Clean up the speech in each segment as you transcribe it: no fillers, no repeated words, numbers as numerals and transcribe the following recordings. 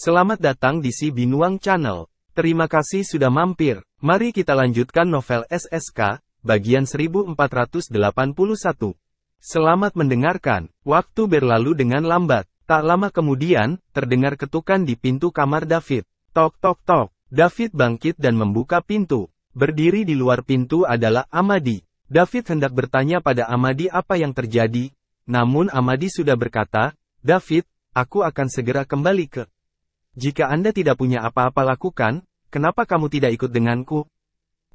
Selamat datang di Si Binuang Channel. Terima kasih sudah mampir. Mari kita lanjutkan novel SSK, bagian 1481. Selamat mendengarkan. Waktu berlalu dengan lambat. Tak lama kemudian, terdengar ketukan di pintu kamar David. Tok tok tok. David bangkit dan membuka pintu. Berdiri di luar pintu adalah Amadi. David hendak bertanya pada Amadi apa yang terjadi. Namun Amadi sudah berkata, "David, aku akan segera kembali ke. Jika Anda tidak punya apa-apa lakukan, kenapa kamu tidak ikut denganku?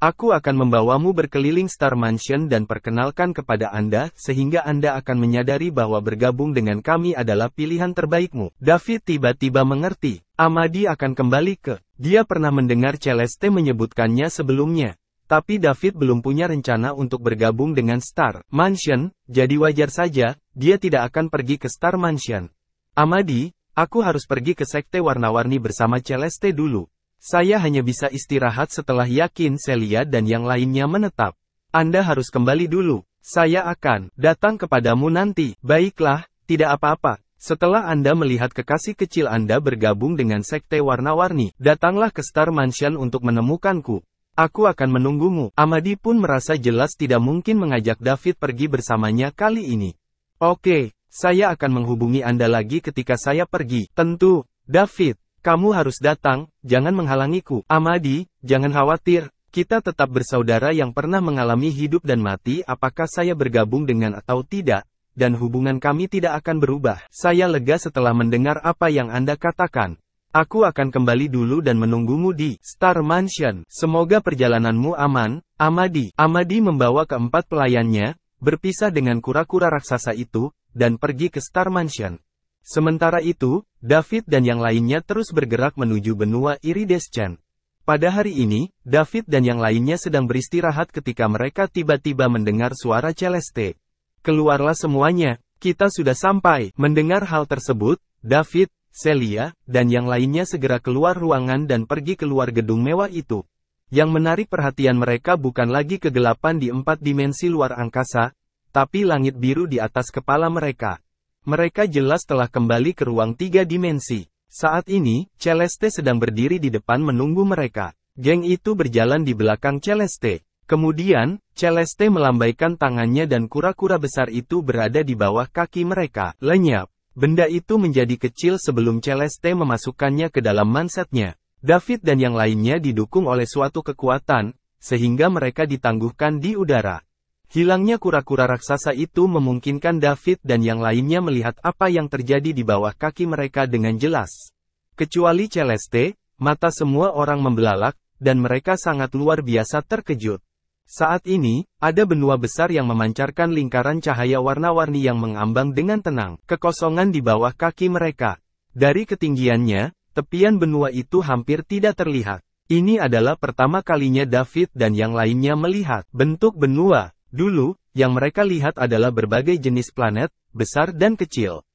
Aku akan membawamu berkeliling Star Mansion dan perkenalkan kepada Anda sehingga Anda akan menyadari bahwa bergabung dengan kami adalah pilihan terbaikmu." David tiba-tiba mengerti. Amadi akan kembali ke. Dia pernah mendengar Celeste menyebutkannya sebelumnya. Tapi David belum punya rencana untuk bergabung dengan Star Mansion, jadi wajar saja, dia tidak akan pergi ke Star Mansion. "Amadi, aku harus pergi ke Sekte Warna-Warni bersama Celeste dulu. Saya hanya bisa istirahat setelah yakin Celia dan yang lainnya menetap. Anda harus kembali dulu. Saya akan datang kepadamu nanti." "Baiklah, tidak apa-apa. Setelah Anda melihat kekasih kecil Anda bergabung dengan Sekte Warna-Warni, datanglah ke Star Mansion untuk menemukanku. Aku akan menunggumu." Amadi pun merasa jelas tidak mungkin mengajak David pergi bersamanya kali ini. "Oke, saya akan menghubungi Anda lagi ketika saya pergi." "Tentu, David. Kamu harus datang, jangan menghalangiku." "Amadi, jangan khawatir. Kita tetap bersaudara yang pernah mengalami hidup dan mati apakah saya bergabung dengan atau tidak, dan hubungan kami tidak akan berubah." "Saya lega setelah mendengar apa yang Anda katakan. Aku akan kembali dulu dan menunggumu di Star Mansion. Semoga perjalananmu aman, Amadi." Amadi membawa keempat pelayannya, berpisah dengan kura-kura raksasa itu, dan pergi ke Star Mansion. Sementara itu, David dan yang lainnya terus bergerak menuju benua Iridescent. Pada hari ini, David dan yang lainnya sedang beristirahat ketika mereka tiba-tiba mendengar suara Celeste. "Keluarlah semuanya, kita sudah sampai." Mendengar hal tersebut, David, Celia, dan yang lainnya segera keluar ruangan dan pergi keluar gedung mewah itu. Yang menarik perhatian mereka bukan lagi kegelapan di 4 dimensi luar angkasa, tapi langit biru di atas kepala mereka. Mereka jelas telah kembali ke ruang 3 dimensi. Saat ini, Celeste sedang berdiri di depan menunggu mereka. Geng itu berjalan di belakang Celeste. Kemudian, Celeste melambaikan tangannya dan kura-kura besar itu berada di bawah kaki mereka. Lenyap. Benda itu menjadi kecil sebelum Celeste memasukkannya ke dalam mansetnya. David dan yang lainnya didukung oleh suatu kekuatan, sehingga mereka ditangguhkan di udara. Hilangnya kura-kura raksasa itu memungkinkan David dan yang lainnya melihat apa yang terjadi di bawah kaki mereka dengan jelas. Kecuali Celeste, mata semua orang membelalak, dan mereka sangat luar biasa terkejut. Saat ini, ada benua besar yang memancarkan lingkaran cahaya warna-warni yang mengambang dengan tenang. Kekosongan di bawah kaki mereka. Dari ketinggiannya, tepian benua itu hampir tidak terlihat. Ini adalah pertama kalinya David dan yang lainnya melihat bentuk benua. Dulu, yang mereka lihat adalah berbagai jenis planet, besar dan kecil.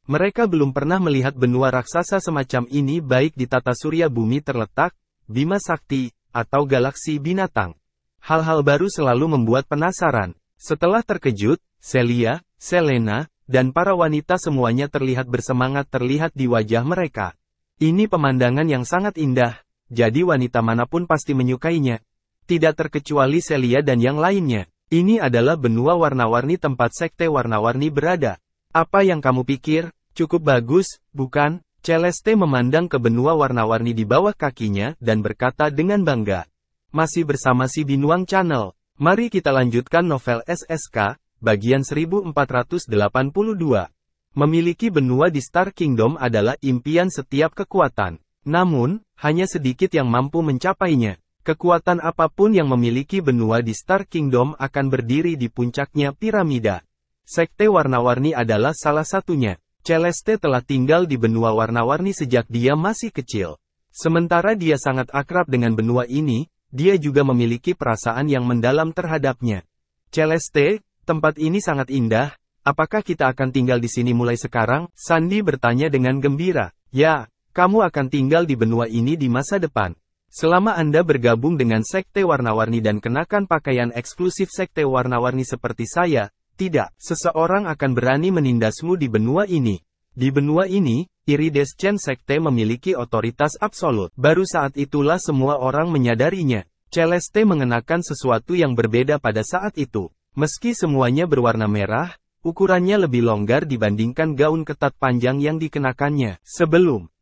Mereka belum pernah melihat benua raksasa semacam ini baik di tata surya bumi terletak, Bima Sakti, atau galaksi binatang. Hal-hal baru selalu membuat penasaran. Setelah terkejut, Celia, Selena, dan para wanita semuanya terlihat bersemangat terlihat di wajah mereka. Ini pemandangan yang sangat indah, jadi wanita manapun pasti menyukainya. Tidak terkecuali Celia dan yang lainnya. Ini adalah benua warna-warni tempat Sekte Warna-Warni berada. "Apa yang kamu pikir? Cukup bagus, bukan?" Celeste memandang ke benua warna-warni di bawah kakinya dan berkata dengan bangga. Masih bersama Si Binuang Channel. Mari kita lanjutkan novel SSK, bagian 1482. Memiliki benua di Star Kingdom adalah impian setiap kekuatan. Namun, hanya sedikit yang mampu mencapainya. Kekuatan apapun yang memiliki benua di Star Kingdom akan berdiri di puncaknya piramida. Sekte Warna-Warni adalah salah satunya. Celeste telah tinggal di benua warna-warni sejak dia masih kecil. Sementara dia sangat akrab dengan benua ini, dia juga memiliki perasaan yang mendalam terhadapnya. "Celeste, tempat ini sangat indah. Apakah kita akan tinggal di sini mulai sekarang?" Sandy bertanya dengan gembira. "Ya, kamu akan tinggal di benua ini di masa depan. Selama Anda bergabung dengan Sekte Warna-Warni dan kenakan pakaian eksklusif Sekte Warna-Warni seperti saya, tidak seseorang akan berani menindasmu di benua ini. Di benua ini, Iridescent Sekte memiliki otoritas absolut. Baru saat itulah semua orang menyadarinya. Celeste mengenakan sesuatu yang berbeda pada saat itu. Meski semuanya berwarna merah, ukurannya lebih longgar dibandingkan gaun ketat panjang yang dikenakannya.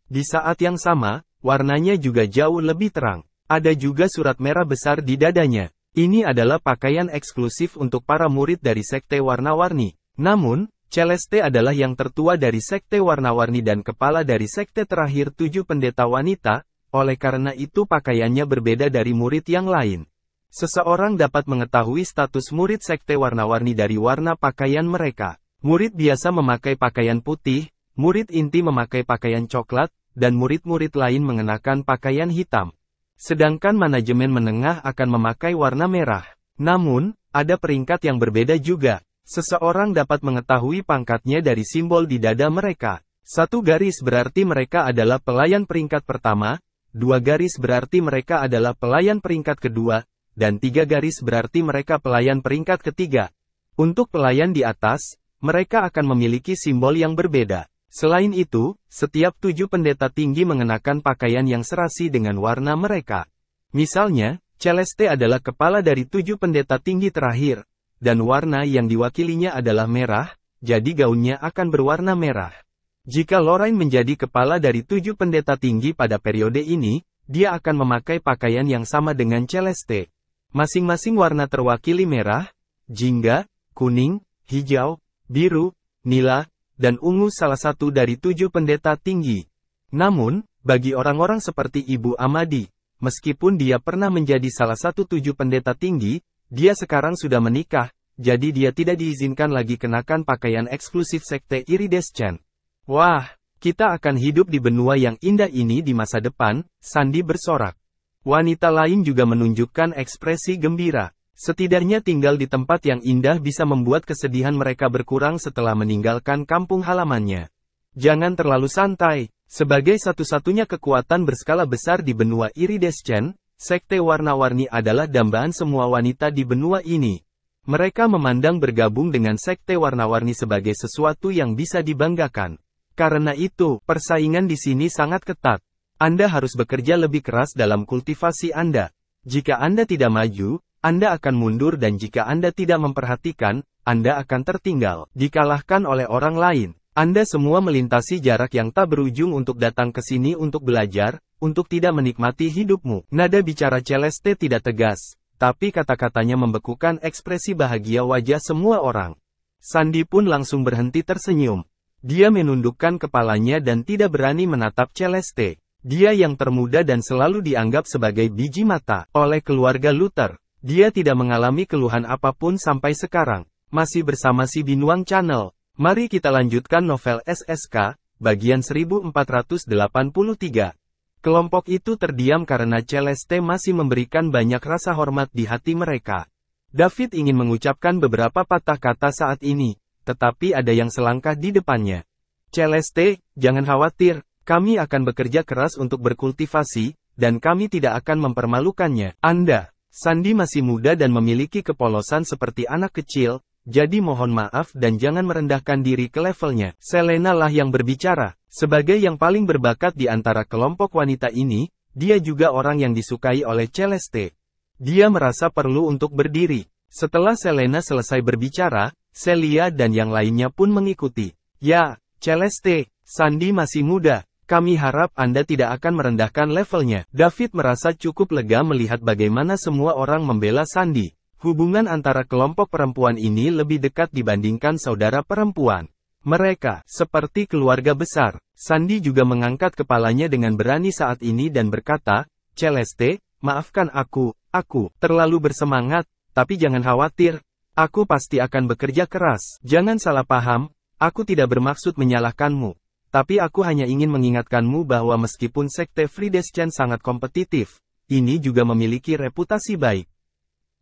Di saat yang sama, warnanya juga jauh lebih terang. Ada juga surat merah besar di dadanya. Ini adalah pakaian eksklusif untuk para murid dari Sekte Warna-Warni. Namun, Celeste adalah yang tertua dari Sekte Warna-Warni dan kepala dari Sekte terakhir 7 pendeta wanita, oleh karena itu pakaiannya berbeda dari murid yang lain. Seseorang dapat mengetahui status murid Sekte Warna-Warni dari warna pakaian mereka. Murid biasa memakai pakaian putih, murid inti memakai pakaian coklat, dan murid-murid lain mengenakan pakaian hitam. Sedangkan manajemen menengah akan memakai warna merah. Namun, ada peringkat yang berbeda juga. Seseorang dapat mengetahui pangkatnya dari simbol di dada mereka. 1 garis berarti mereka adalah pelayan peringkat pertama, 2 garis berarti mereka adalah pelayan peringkat kedua, dan 3 garis berarti mereka pelayan peringkat ketiga. Untuk pelayan di atas, mereka akan memiliki simbol yang berbeda. Selain itu, setiap 7 pendeta tinggi mengenakan pakaian yang serasi dengan warna mereka. Misalnya, Celeste adalah kepala dari 7 pendeta tinggi terakhir, dan warna yang diwakilinya adalah merah, jadi gaunnya akan berwarna merah. Jika Lorraine menjadi kepala dari 7 pendeta tinggi pada periode ini, dia akan memakai pakaian yang sama dengan Celeste. Masing-masing warna terwakili merah, jingga, kuning, hijau, biru, nila, dan ungu salah satu dari 7 pendeta tinggi. Namun, bagi orang-orang seperti Ibu Amadi, meskipun dia pernah menjadi salah satu 7 pendeta tinggi, dia sekarang sudah menikah, jadi dia tidak diizinkan lagi kenakan pakaian eksklusif Sekte Iridescent. Wah, kita akan hidup di benua yang indah ini di masa depan, Sandy bersorak. Wanita lain juga menunjukkan ekspresi gembira. Setidaknya tinggal di tempat yang indah bisa membuat kesedihan mereka berkurang setelah meninggalkan kampung halamannya. Jangan terlalu santai. Sebagai satu-satunya kekuatan berskala besar di benua Iridescent, Sekte Warna-Warni adalah dambaan semua wanita di benua ini. Mereka memandang bergabung dengan Sekte Warna-Warni sebagai sesuatu yang bisa dibanggakan. Karena itu, persaingan di sini sangat ketat. Anda harus bekerja lebih keras dalam kultivasi Anda. Jika Anda tidak maju, Anda akan mundur dan jika Anda tidak memperhatikan, Anda akan tertinggal, dikalahkan oleh orang lain. Anda semua melintasi jarak yang tak berujung untuk datang ke sini untuk belajar, untuk tidak menikmati hidupmu. Nada bicara Celeste tidak tegas, tapi kata-katanya membekukan ekspresi bahagia wajah semua orang. Sandy pun langsung berhenti tersenyum. Dia menundukkan kepalanya dan tidak berani menatap Celeste. Dia yang termuda dan selalu dianggap sebagai biji mata oleh keluarga Luther. Dia tidak mengalami keluhan apapun sampai sekarang. Masih bersama si Binuang Channel. Mari kita lanjutkan novel SSK, bagian 1483. Kelompok itu terdiam karena Celeste masih memberikan banyak rasa hormat di hati mereka. David ingin mengucapkan beberapa patah kata saat ini, tetapi ada yang selangkah di depannya. Celeste, jangan khawatir, kami akan bekerja keras untuk berkultivasi, dan kami tidak akan mempermalukannya. Sandy masih muda dan memiliki kepolosan seperti anak kecil, jadi mohon maaf dan jangan merendahkan diri ke levelnya. Selena lah yang berbicara. Sebagai yang paling berbakat di antara kelompok wanita ini, dia juga orang yang disukai oleh Celeste. Dia merasa perlu untuk berdiri. Setelah Selena selesai berbicara, Celia dan yang lainnya pun mengikuti. Ya, Celeste, Sandy masih muda. Kami harap Anda tidak akan merendahkan levelnya. David merasa cukup lega melihat bagaimana semua orang membela Sandy. Hubungan antara kelompok perempuan ini lebih dekat dibandingkan saudara perempuan. Mereka seperti keluarga besar. Sandy juga mengangkat kepalanya dengan berani saat ini dan berkata, Celeste, maafkan aku terlalu bersemangat, tapi jangan khawatir. Aku pasti akan bekerja keras. Jangan salah paham, aku tidak bermaksud menyalahkanmu. Tapi aku hanya ingin mengingatkanmu bahwa meskipun Sekte Iridescent sangat kompetitif, ini juga memiliki reputasi baik.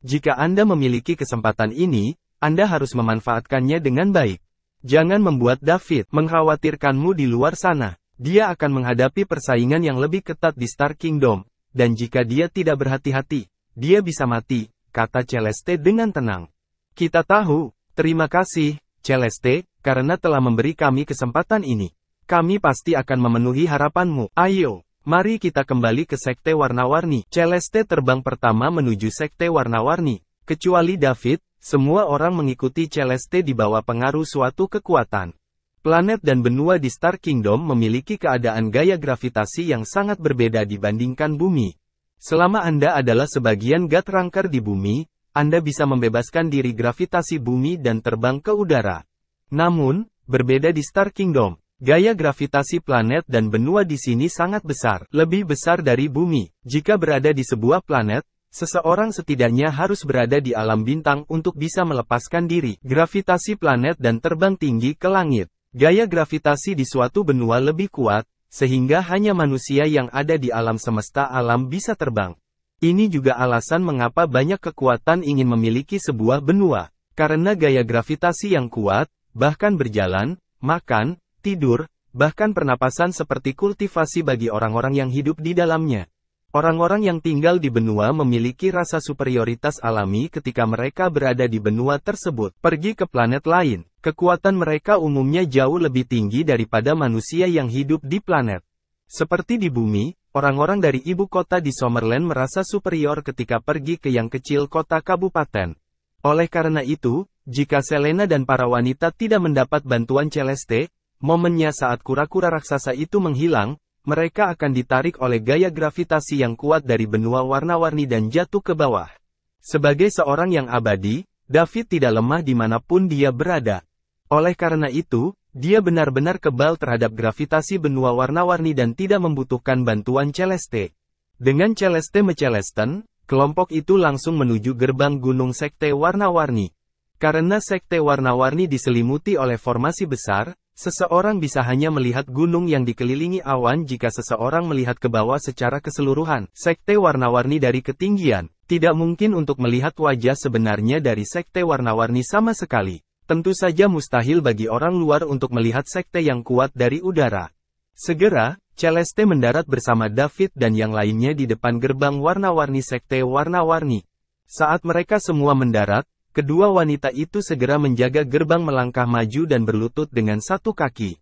Jika Anda memiliki kesempatan ini, Anda harus memanfaatkannya dengan baik. Jangan membuat David mengkhawatirkanmu di luar sana. Dia akan menghadapi persaingan yang lebih ketat di Star Kingdom, dan jika dia tidak berhati-hati, dia bisa mati, kata Celeste dengan tenang. Kita tahu, terima kasih, Celeste, karena telah memberi kami kesempatan ini. Kami pasti akan memenuhi harapanmu. Ayo, mari kita kembali ke Sekte Warna-Warni. Celeste terbang pertama menuju Sekte Warna-Warni. Kecuali David, semua orang mengikuti Celeste di bawah pengaruh suatu kekuatan. Planet dan benua di Star Kingdom memiliki keadaan gaya gravitasi yang sangat berbeda dibandingkan bumi. Selama Anda adalah sebagian God Ranker di bumi, Anda bisa membebaskan diri gravitasi bumi dan terbang ke udara. Namun, berbeda di Star Kingdom. Gaya gravitasi planet dan benua di sini sangat besar, lebih besar dari bumi. Jika berada di sebuah planet, seseorang setidaknya harus berada di alam bintang untuk bisa melepaskan diri gravitasi planet dan terbang tinggi ke langit. Gaya gravitasi di suatu benua lebih kuat, sehingga hanya manusia yang ada di alam semesta alam bisa terbang. Ini juga alasan mengapa banyak kekuatan ingin memiliki sebuah benua, karena gaya gravitasi yang kuat, bahkan berjalan, makan, tidur, bahkan pernapasan seperti kultivasi bagi orang-orang yang hidup di dalamnya. Orang-orang yang tinggal di benua memiliki rasa superioritas alami ketika mereka berada di benua tersebut. Pergi ke planet lain, kekuatan mereka umumnya jauh lebih tinggi daripada manusia yang hidup di planet. Seperti di bumi, orang-orang dari ibu kota di Summerland merasa superior ketika pergi ke yang kecil kota kabupaten. Oleh karena itu, jika Selena dan para wanita tidak mendapat bantuan Celeste, momennya saat kura-kura raksasa itu menghilang, mereka akan ditarik oleh gaya gravitasi yang kuat dari benua warna-warni dan jatuh ke bawah. Sebagai seorang yang abadi, David tidak lemah dimanapun dia berada. Oleh karena itu, dia benar-benar kebal terhadap gravitasi benua warna-warni dan tidak membutuhkan bantuan Celeste. Dengan Celeste Mecelesten, kelompok itu langsung menuju gerbang gunung Sekte Warna-Warni. Karena Sekte Warna-Warni diselimuti oleh formasi besar, seseorang bisa hanya melihat gunung yang dikelilingi awan jika seseorang melihat ke bawah secara keseluruhan. Sekte Warna-Warni dari ketinggian, tidak mungkin untuk melihat wajah sebenarnya dari Sekte Warna-Warni sama sekali. Tentu saja mustahil bagi orang luar untuk melihat sekte yang kuat dari udara. Segera, Celeste mendarat bersama David dan yang lainnya di depan gerbang warna-warni Sekte Warna-Warni. Saat mereka semua mendarat, kedua wanita itu segera menjaga gerbang melangkah maju dan berlutut dengan satu kaki.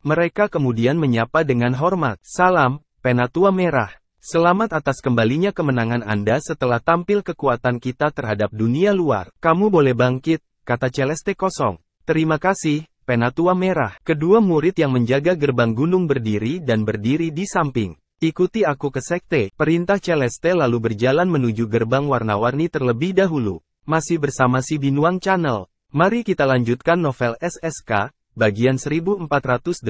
Mereka kemudian menyapa dengan hormat. Salam, Penatua Merah. Selamat atas kembalinya kemenangan Anda setelah tampil kekuatan kita terhadap dunia luar. Kamu boleh bangkit, kata Celeste kosong. Terima kasih, Penatua Merah. Kedua murid yang menjaga gerbang gunung berdiri dan berdiri di samping. Ikuti aku ke sekte. Perintah Celeste lalu berjalan menuju gerbang warna-warni terlebih dahulu. Masih bersama si Binuang Channel. Mari kita lanjutkan novel SSK, bagian 1484.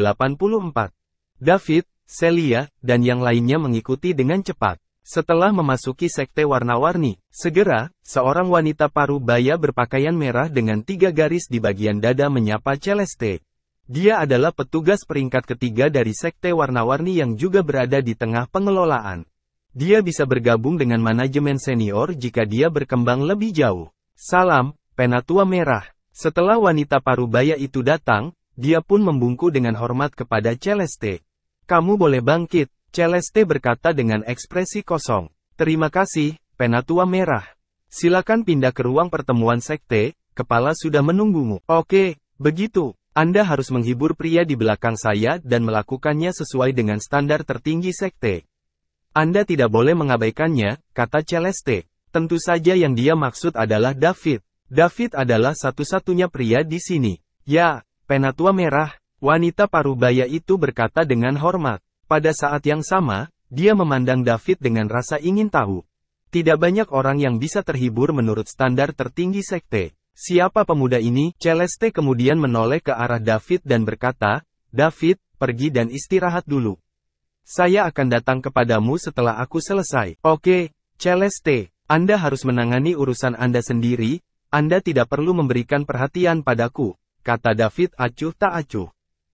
David, Celia, dan yang lainnya mengikuti dengan cepat. Setelah memasuki sekte warna-warni, segera, seorang wanita paruh baya berpakaian merah dengan 3 garis di bagian dada menyapa Celeste. Dia adalah petugas peringkat ketiga dari sekte warna-warni yang juga berada di tengah pengelolaan. Dia bisa bergabung dengan manajemen senior jika dia berkembang lebih jauh. Salam, Penatua Merah. Setelah wanita parubaya itu datang, dia pun membungkuk dengan hormat kepada Celeste. Kamu boleh bangkit, Celeste berkata dengan ekspresi kosong. Terima kasih, Penatua Merah. Silakan pindah ke ruang pertemuan sekte, kepala sudah menunggumu. Oke, begitu. Anda harus menghibur pria di belakang saya dan melakukannya sesuai dengan standar tertinggi sekte. Anda tidak boleh mengabaikannya, kata Celeste. Tentu saja yang dia maksud adalah David. David adalah satu-satunya pria di sini. Ya, Penatua Merah, wanita parubaya itu berkata dengan hormat. Pada saat yang sama, dia memandang David dengan rasa ingin tahu. Tidak banyak orang yang bisa terhibur menurut standar tertinggi sekte. Siapa pemuda ini? Celeste kemudian menoleh ke arah David dan berkata, David, pergi dan istirahat dulu. Saya akan datang kepadamu setelah aku selesai. Oke, Celeste, Anda harus menangani urusan Anda sendiri, Anda tidak perlu memberikan perhatian padaku, kata David acuh tak acuh.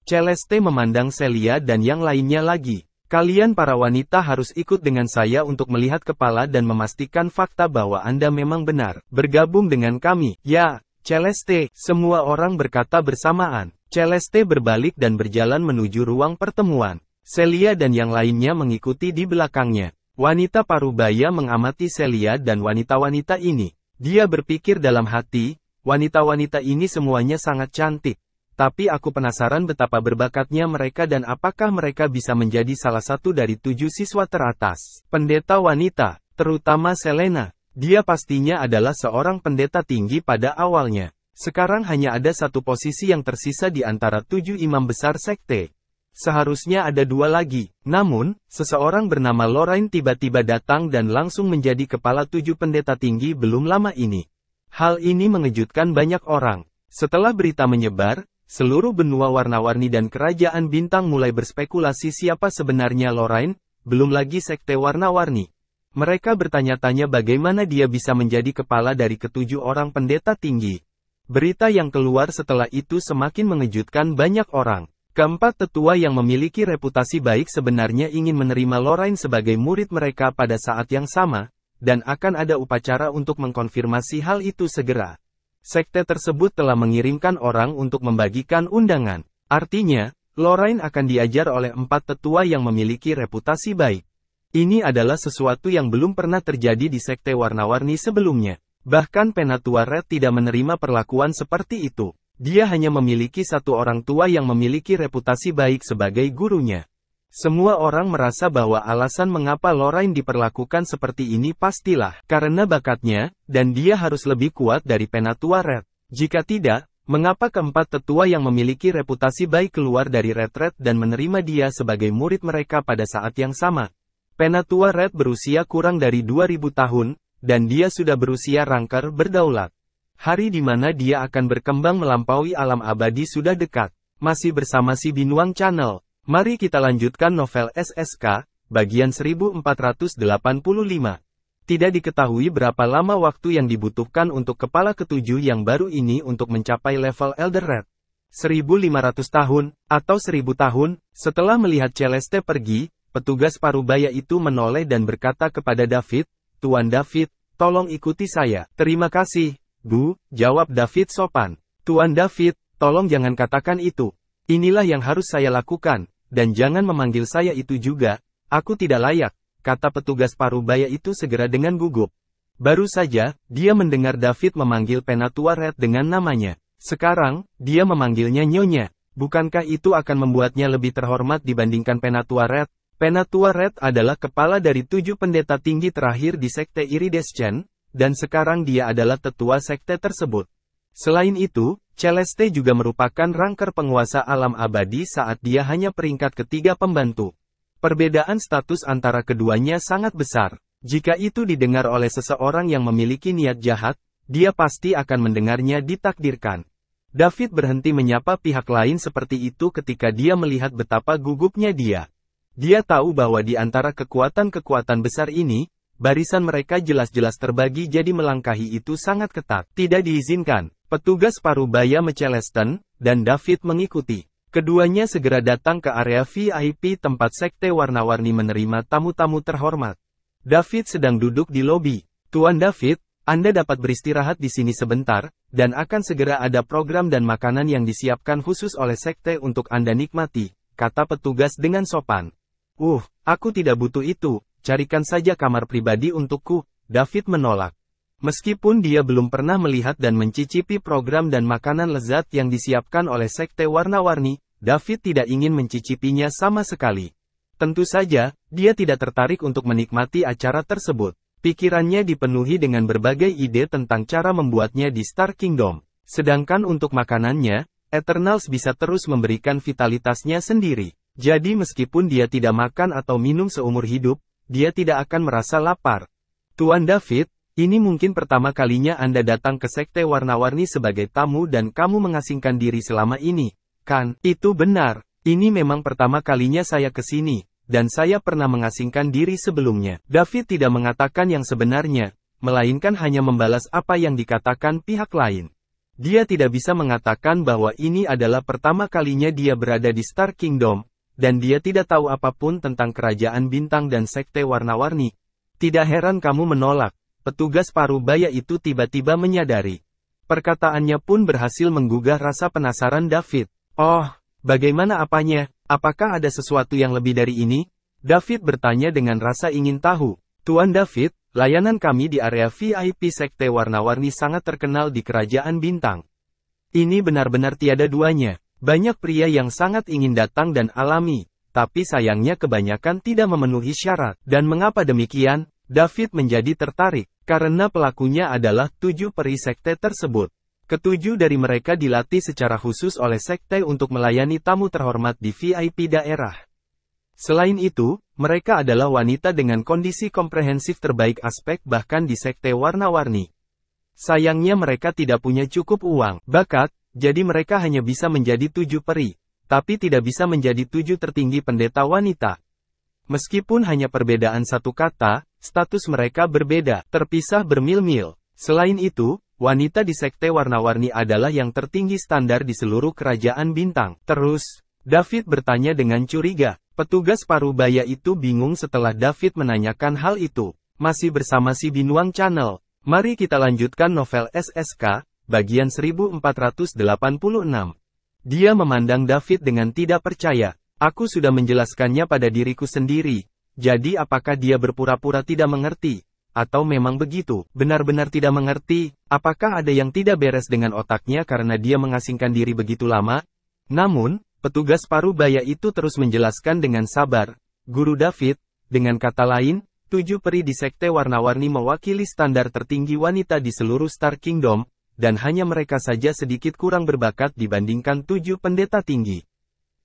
Celeste memandang Celia dan yang lainnya lagi. Kalian para wanita harus ikut dengan saya untuk melihat kepala dan memastikan fakta bahwa Anda memang benar. Bergabung dengan kami. Ya, Celeste, semua orang berkata bersamaan. Celeste berbalik dan berjalan menuju ruang pertemuan. Celia dan yang lainnya mengikuti di belakangnya. Wanita parubaya mengamati Celia dan wanita-wanita ini. Dia berpikir dalam hati, wanita-wanita ini semuanya sangat cantik. Tapi aku penasaran betapa berbakatnya mereka dan apakah mereka bisa menjadi salah satu dari 7 siswa teratas. Pendeta wanita, terutama Selena. Dia pastinya adalah seorang pendeta tinggi pada awalnya. Sekarang hanya ada satu posisi yang tersisa di antara 7 imam besar sekte. Seharusnya ada 2 lagi. Namun, seseorang bernama Lorraine tiba-tiba datang dan langsung menjadi kepala 7 pendeta tinggi belum lama ini. Hal ini mengejutkan banyak orang. Setelah berita menyebar, seluruh benua warna-warni dan kerajaan bintang mulai berspekulasi siapa sebenarnya Lorraine, belum lagi sekte warna-warni. Mereka bertanya-tanya bagaimana dia bisa menjadi kepala dari ke-7 orang pendeta tinggi. Berita yang keluar setelah itu semakin mengejutkan banyak orang. Keempat tetua yang memiliki reputasi baik sebenarnya ingin menerima Lorraine sebagai murid mereka pada saat yang sama, dan akan ada upacara untuk mengkonfirmasi hal itu segera. Sekte tersebut telah mengirimkan orang untuk membagikan undangan. Artinya, Lorraine akan diajar oleh 4 tetua yang memiliki reputasi baik. Ini adalah sesuatu yang belum pernah terjadi di sekte warna-warni sebelumnya. Bahkan Penatua Red tidak menerima perlakuan seperti itu. Dia hanya memiliki satu orang tua yang memiliki reputasi baik sebagai gurunya. Semua orang merasa bahwa alasan mengapa Lorraine diperlakukan seperti ini pastilah karena bakatnya, dan dia harus lebih kuat dari Penatua Red. Jika tidak, mengapa keempat tetua yang memiliki reputasi baik keluar dari Red dan menerima dia sebagai murid mereka pada saat yang sama? Penatua Red berusia kurang dari 2000 tahun, dan dia sudah berusia rangkar berdaulat. Hari di mana dia akan berkembang melampaui alam abadi sudah dekat. Masih bersama si Binuang Channel. Mari kita lanjutkan novel SSK, bagian 1485. Tidak diketahui berapa lama waktu yang dibutuhkan untuk kepala ke-7 yang baru ini untuk mencapai level Elder Red. 1500 tahun, atau 1000 tahun, setelah melihat Celeste pergi, petugas parubaya itu menoleh dan berkata kepada David, "Tuan David, tolong ikuti saya." "Terima kasih, Bu," jawab David sopan. "Tuan David, tolong jangan katakan itu. Inilah yang harus saya lakukan. Dan jangan memanggil saya itu juga, aku tidak layak," kata petugas parubaya itu segera dengan gugup. Baru saja, dia mendengar David memanggil Penatua Red dengan namanya. Sekarang, dia memanggilnya Nyonya. Bukankah itu akan membuatnya lebih terhormat dibandingkan Penatua Red? Penatua Red adalah kepala dari 7 pendeta tinggi terakhir di sekte Iridescent, dan sekarang dia adalah tetua sekte tersebut. Selain itu, Celeste juga merupakan rangker penguasa alam abadi saat dia hanya peringkat ketiga pembantu. Perbedaan status antara keduanya sangat besar. Jika itu didengar oleh seseorang yang memiliki niat jahat, dia pasti akan mendengarnya ditakdirkan. David berhenti menyapa pihak lain seperti itu ketika dia melihat betapa gugupnya dia. Dia tahu bahwa di antara kekuatan-kekuatan besar ini, barisan mereka jelas-jelas terbagi jadi melangkahi itu sangat ketat. Tidak diizinkan. Petugas parubaya Celeste dan David mengikuti. Keduanya segera datang ke area VIP tempat sekte warna-warni menerima tamu-tamu terhormat. David sedang duduk di lobi. "Tuan David, Anda dapat beristirahat di sini sebentar, dan akan segera ada program dan makanan yang disiapkan khusus oleh sekte untuk Anda nikmati," kata petugas dengan sopan. Aku tidak butuh itu, carikan saja kamar pribadi untukku," David menolak. Meskipun dia belum pernah melihat dan mencicipi program dan makanan lezat yang disiapkan oleh sekte warna-warni, David tidak ingin mencicipinya sama sekali. Tentu saja, dia tidak tertarik untuk menikmati acara tersebut. Pikirannya dipenuhi dengan berbagai ide tentang cara membuatnya di Star Kingdom. Sedangkan untuk makanannya, Eternals bisa terus memberikan vitalitasnya sendiri. Jadi meskipun dia tidak makan atau minum seumur hidup, dia tidak akan merasa lapar. "Tuan David, ini mungkin pertama kalinya Anda datang ke sekte warna-warni sebagai tamu dan kamu mengasingkan diri selama ini, kan?" "Itu benar. Ini memang pertama kalinya saya ke sini, dan saya pernah mengasingkan diri sebelumnya." David tidak mengatakan yang sebenarnya, melainkan hanya membalas apa yang dikatakan pihak lain. Dia tidak bisa mengatakan bahwa ini adalah pertama kalinya dia berada di Star Kingdom, dan dia tidak tahu apapun tentang kerajaan bintang dan sekte warna-warni. "Tidak heran kamu menolak." Petugas parubaya itu tiba-tiba menyadari. Perkataannya pun berhasil menggugah rasa penasaran David. "Oh, bagaimana apanya? Apakah ada sesuatu yang lebih dari ini?" David bertanya dengan rasa ingin tahu. "Tuan David, layanan kami di area VIP sekte warna-warni sangat terkenal di kerajaan bintang. Ini benar-benar tiada duanya. Banyak pria yang sangat ingin datang dan alami, tapi sayangnya kebanyakan tidak memenuhi syarat. Dan mengapa demikian? David menjadi tertarik, karena pelakunya adalah 7 peri sekte tersebut. Ketujuh dari mereka dilatih secara khusus oleh sekte untuk melayani tamu terhormat di VIP daerah. Selain itu, mereka adalah wanita dengan kondisi komprehensif terbaik aspek bahkan di sekte warna-warni. Sayangnya mereka tidak punya cukup uang, bakat, jadi mereka hanya bisa menjadi 7 peri, tapi tidak bisa menjadi 7 tertinggi pendeta wanita. Meskipun hanya perbedaan satu kata, status mereka berbeda, terpisah bermil-mil. Selain itu, wanita di sekte warna-warni adalah yang tertinggi standar di seluruh kerajaan bintang. Terus, David bertanya dengan curiga. Petugas Parubaya itu bingung setelah David menanyakan hal itu. Masih bersama si Binuang Channel. Mari kita lanjutkan novel SSK, bagian 1486. Dia memandang David dengan tidak percaya. Aku sudah menjelaskannya pada diriku sendiri. Jadi apakah dia berpura-pura tidak mengerti? Atau memang begitu, benar-benar tidak mengerti? Apakah ada yang tidak beres dengan otaknya karena dia mengasingkan diri begitu lama? Namun, petugas Parubaya itu terus menjelaskan dengan sabar. Guru David, dengan kata lain, 7 peri di sekte warna-warni mewakili standar tertinggi wanita di seluruh Star Kingdom, dan hanya mereka saja sedikit kurang berbakat dibandingkan 7 pendeta tinggi.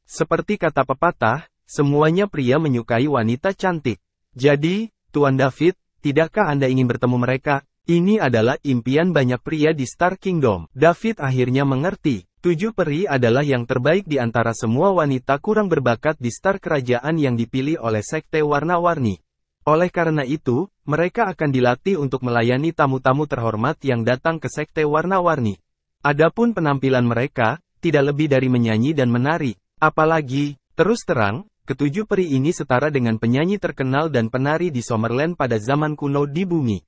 Seperti kata pepatah, semuanya pria menyukai wanita cantik. Jadi, Tuan David, tidakkah Anda ingin bertemu mereka? Ini adalah impian banyak pria di Star Kingdom. David akhirnya mengerti. 7 peri adalah yang terbaik di antara semua wanita kurang berbakat di Star Kerajaan yang dipilih oleh sekte warna-warni. Oleh karena itu, mereka akan dilatih untuk melayani tamu-tamu terhormat yang datang ke sekte warna-warni. Adapun penampilan mereka, tidak lebih dari menyanyi dan menari. Apalagi, terus terang, ketujuh peri ini setara dengan penyanyi terkenal dan penari di Summerland pada zaman kuno di bumi.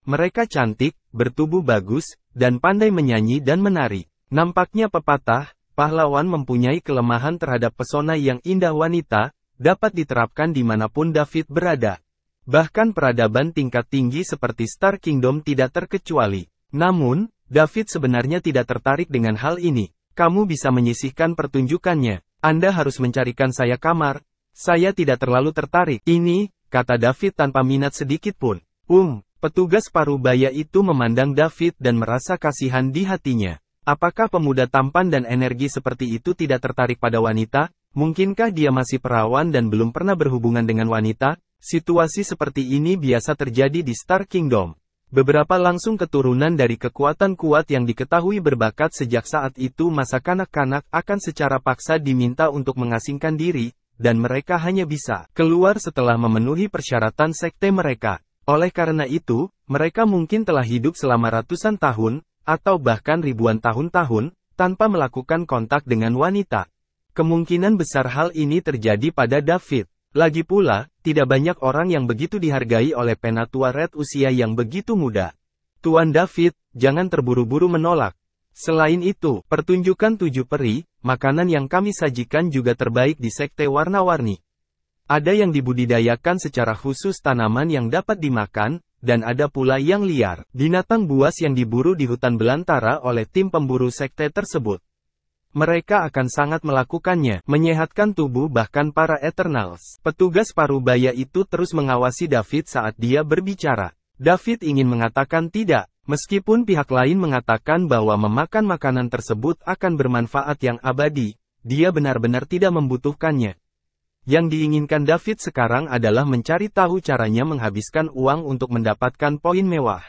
Mereka cantik, bertubuh bagus, dan pandai menyanyi dan menari. Nampaknya pepatah, pahlawan mempunyai kelemahan terhadap pesona yang indah wanita, dapat diterapkan dimanapun David berada. Bahkan peradaban tingkat tinggi seperti Star Kingdom tidak terkecuali. Namun, David sebenarnya tidak tertarik dengan hal ini. Kamu bisa menyisihkan pertunjukannya. Anda harus mencarikan saya kamar. Saya tidak terlalu tertarik. Ini, kata David tanpa minat sedikit pun. Petugas Parubaya itu memandang David dan merasa kasihan di hatinya. Apakah pemuda tampan dan energi seperti itu tidak tertarik pada wanita? Mungkinkah dia masih perawan dan belum pernah berhubungan dengan wanita? Situasi seperti ini biasa terjadi di Star Kingdom. Beberapa langsung keturunan dari kekuatan kuat yang diketahui berbakat sejak saat itu masa kanak-kanak akan secara paksa diminta untuk mengasingkan diri, dan mereka hanya bisa keluar setelah memenuhi persyaratan sekte mereka. Oleh karena itu, mereka mungkin telah hidup selama ratusan tahun, atau bahkan ribuan tahun-tahun, tanpa melakukan kontak dengan wanita. Kemungkinan besar hal ini terjadi pada David. Lagi pula, tidak banyak orang yang begitu dihargai oleh penatua Red usia yang begitu muda. Tuan David, jangan terburu-buru menolak. Selain itu, pertunjukan 7 peri, makanan yang kami sajikan juga terbaik di sekte warna-warni. Ada yang dibudidayakan secara khusus tanaman yang dapat dimakan, dan ada pula yang liar, binatang buas yang diburu di hutan belantara oleh tim pemburu sekte tersebut. Mereka akan sangat melakukannya, menyehatkan tubuh bahkan para Eternals. Petugas Parubaya itu terus mengawasi David saat dia berbicara. David ingin mengatakan tidak, meskipun pihak lain mengatakan bahwa memakan makanan tersebut akan bermanfaat yang abadi, dia benar-benar tidak membutuhkannya. Yang diinginkan David sekarang adalah mencari tahu caranya menghabiskan uang untuk mendapatkan poin mewah.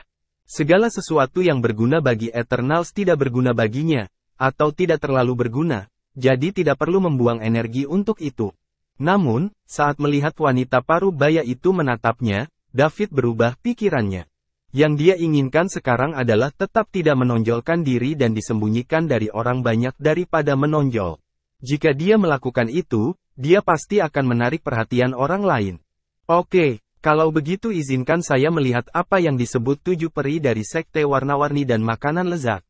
Segala sesuatu yang berguna bagi Eternals tidak berguna baginya, atau tidak terlalu berguna, jadi tidak perlu membuang energi untuk itu. Namun, saat melihat wanita Parubaya itu menatapnya, David berubah pikirannya. Yang dia inginkan sekarang adalah tetap tidak menonjolkan diri dan disembunyikan dari orang banyak daripada menonjol. Jika dia melakukan itu, dia pasti akan menarik perhatian orang lain. Oke, kalau begitu izinkan saya melihat apa yang disebut 7 peri dari sekte warna-warni dan makanan lezat.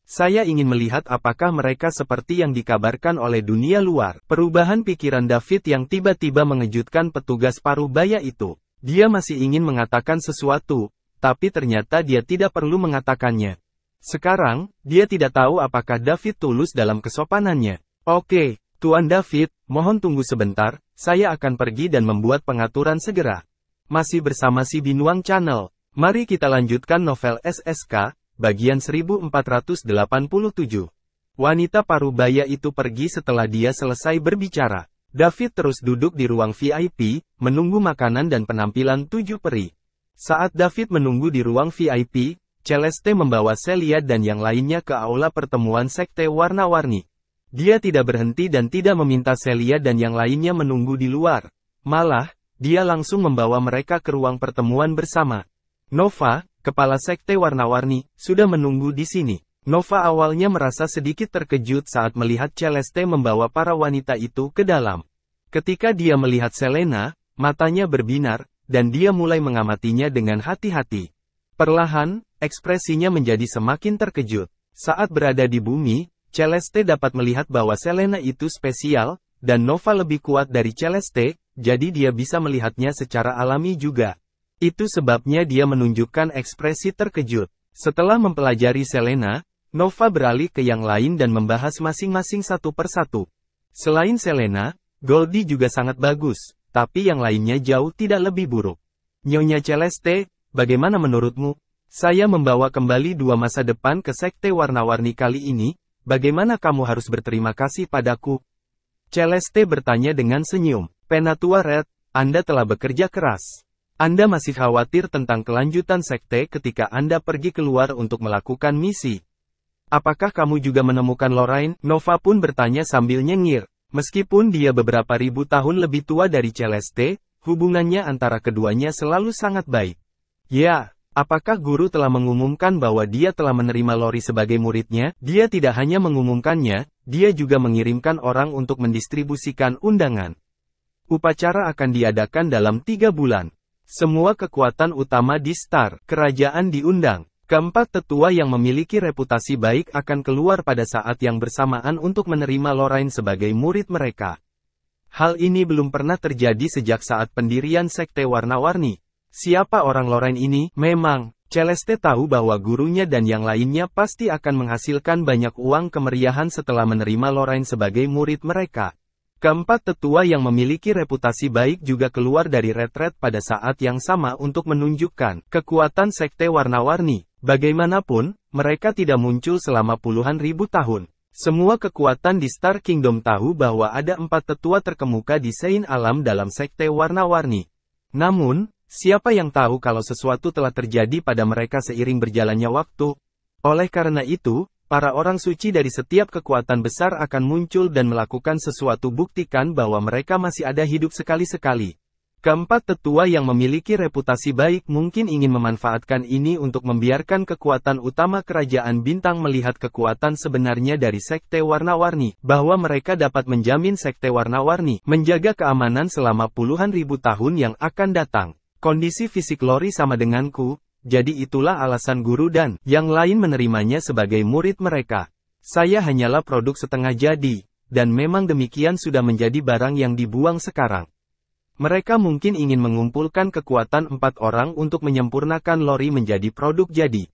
Saya ingin melihat apakah mereka seperti yang dikabarkan oleh dunia luar. Perubahan pikiran David yang tiba-tiba mengejutkan petugas Parubaya itu. Dia masih ingin mengatakan sesuatu, tapi ternyata dia tidak perlu mengatakannya. Sekarang, dia tidak tahu apakah David tulus dalam kesopanannya. Oke, Tuan David, mohon tunggu sebentar, saya akan pergi dan membuat pengaturan segera. Masih bersama si Binuang Channel. Mari kita lanjutkan novel SSK, bagian 1487. Wanita parubaya itu pergi setelah dia selesai berbicara. David terus duduk di ruang VIP, menunggu makanan dan penampilan 7 peri. Saat David menunggu di ruang VIP, Celeste membawa Celia dan yang lainnya ke aula pertemuan sekte warna-warni. Dia tidak berhenti dan tidak meminta Celia dan yang lainnya menunggu di luar. Malah, dia langsung membawa mereka ke ruang pertemuan bersama. Nova, kepala sekte warna-warni, sudah menunggu di sini. Nova awalnya merasa sedikit terkejut saat melihat Celeste membawa para wanita itu ke dalam. Ketika dia melihat Selena, matanya berbinar, dan dia mulai mengamatinya dengan hati-hati. Perlahan, ekspresinya menjadi semakin terkejut. Saat berada di bumi, Celeste dapat melihat bahwa Selena itu spesial, dan Nova lebih kuat dari Celeste, jadi dia bisa melihatnya secara alami juga. Itu sebabnya dia menunjukkan ekspresi terkejut. Setelah mempelajari Selena, Nova beralih ke yang lain dan membahas masing-masing satu persatu. Selain Selena, Goldie juga sangat bagus, tapi yang lainnya jauh tidak lebih buruk. Nyonya Celeste, bagaimana menurutmu? Saya membawa kembali 2 masa depan ke sekte warna-warni kali ini, bagaimana kamu harus berterima kasih padaku? Celeste bertanya dengan senyum. Penatua Red, Anda telah bekerja keras. Anda masih khawatir tentang kelanjutan sekte ketika Anda pergi keluar untuk melakukan misi. Apakah kamu juga menemukan Lorraine? Nova pun bertanya sambil nyengir. Meskipun dia beberapa ribu tahun lebih tua dari Celeste, hubungannya antara keduanya selalu sangat baik. Ya, apakah guru telah mengumumkan bahwa dia telah menerima Lori sebagai muridnya? Dia tidak hanya mengumumkannya, dia juga mengirimkan orang untuk mendistribusikan undangan. Upacara akan diadakan dalam 3 bulan. Semua kekuatan utama di Star Kerajaan diundang. Keempat tetua yang memiliki reputasi baik akan keluar pada saat yang bersamaan untuk menerima Lorraine sebagai murid mereka. Hal ini belum pernah terjadi sejak saat pendirian sekte warna-warni. Siapa orang Lorraine ini? Memang, Celeste tahu bahwa gurunya dan yang lainnya pasti akan menghasilkan banyak uang kemeriahan setelah menerima Lorraine sebagai murid mereka. Keempat tetua yang memiliki reputasi baik juga keluar dari retret pada saat yang sama untuk menunjukkan kekuatan sekte warna-warni. Bagaimanapun, mereka tidak muncul selama puluhan ribu tahun. Semua kekuatan di Star Kingdom tahu bahwa ada 4 tetua terkemuka di Sein Alam dalam sekte warna-warni. Namun, siapa yang tahu kalau sesuatu telah terjadi pada mereka seiring berjalannya waktu? Oleh karena itu, para orang suci dari setiap kekuatan besar akan muncul dan melakukan sesuatu buktikan bahwa mereka masih ada hidup sekali-sekali. Keempat tetua yang memiliki reputasi baik mungkin ingin memanfaatkan ini untuk membiarkan kekuatan utama kerajaan bintang melihat kekuatan sebenarnya dari sekte warna-warni, bahwa mereka dapat menjamin sekte warna-warni menjaga keamanan selama puluhan ribu tahun yang akan datang. Kondisi fisik Lori sama denganku, jadi itulah alasan guru dan yang lain menerimanya sebagai murid mereka. Saya hanyalah produk setengah jadi, dan memang demikian sudah menjadi barang yang dibuang sekarang. Mereka mungkin ingin mengumpulkan kekuatan 4 orang untuk menyempurnakan Lori menjadi produk jadi.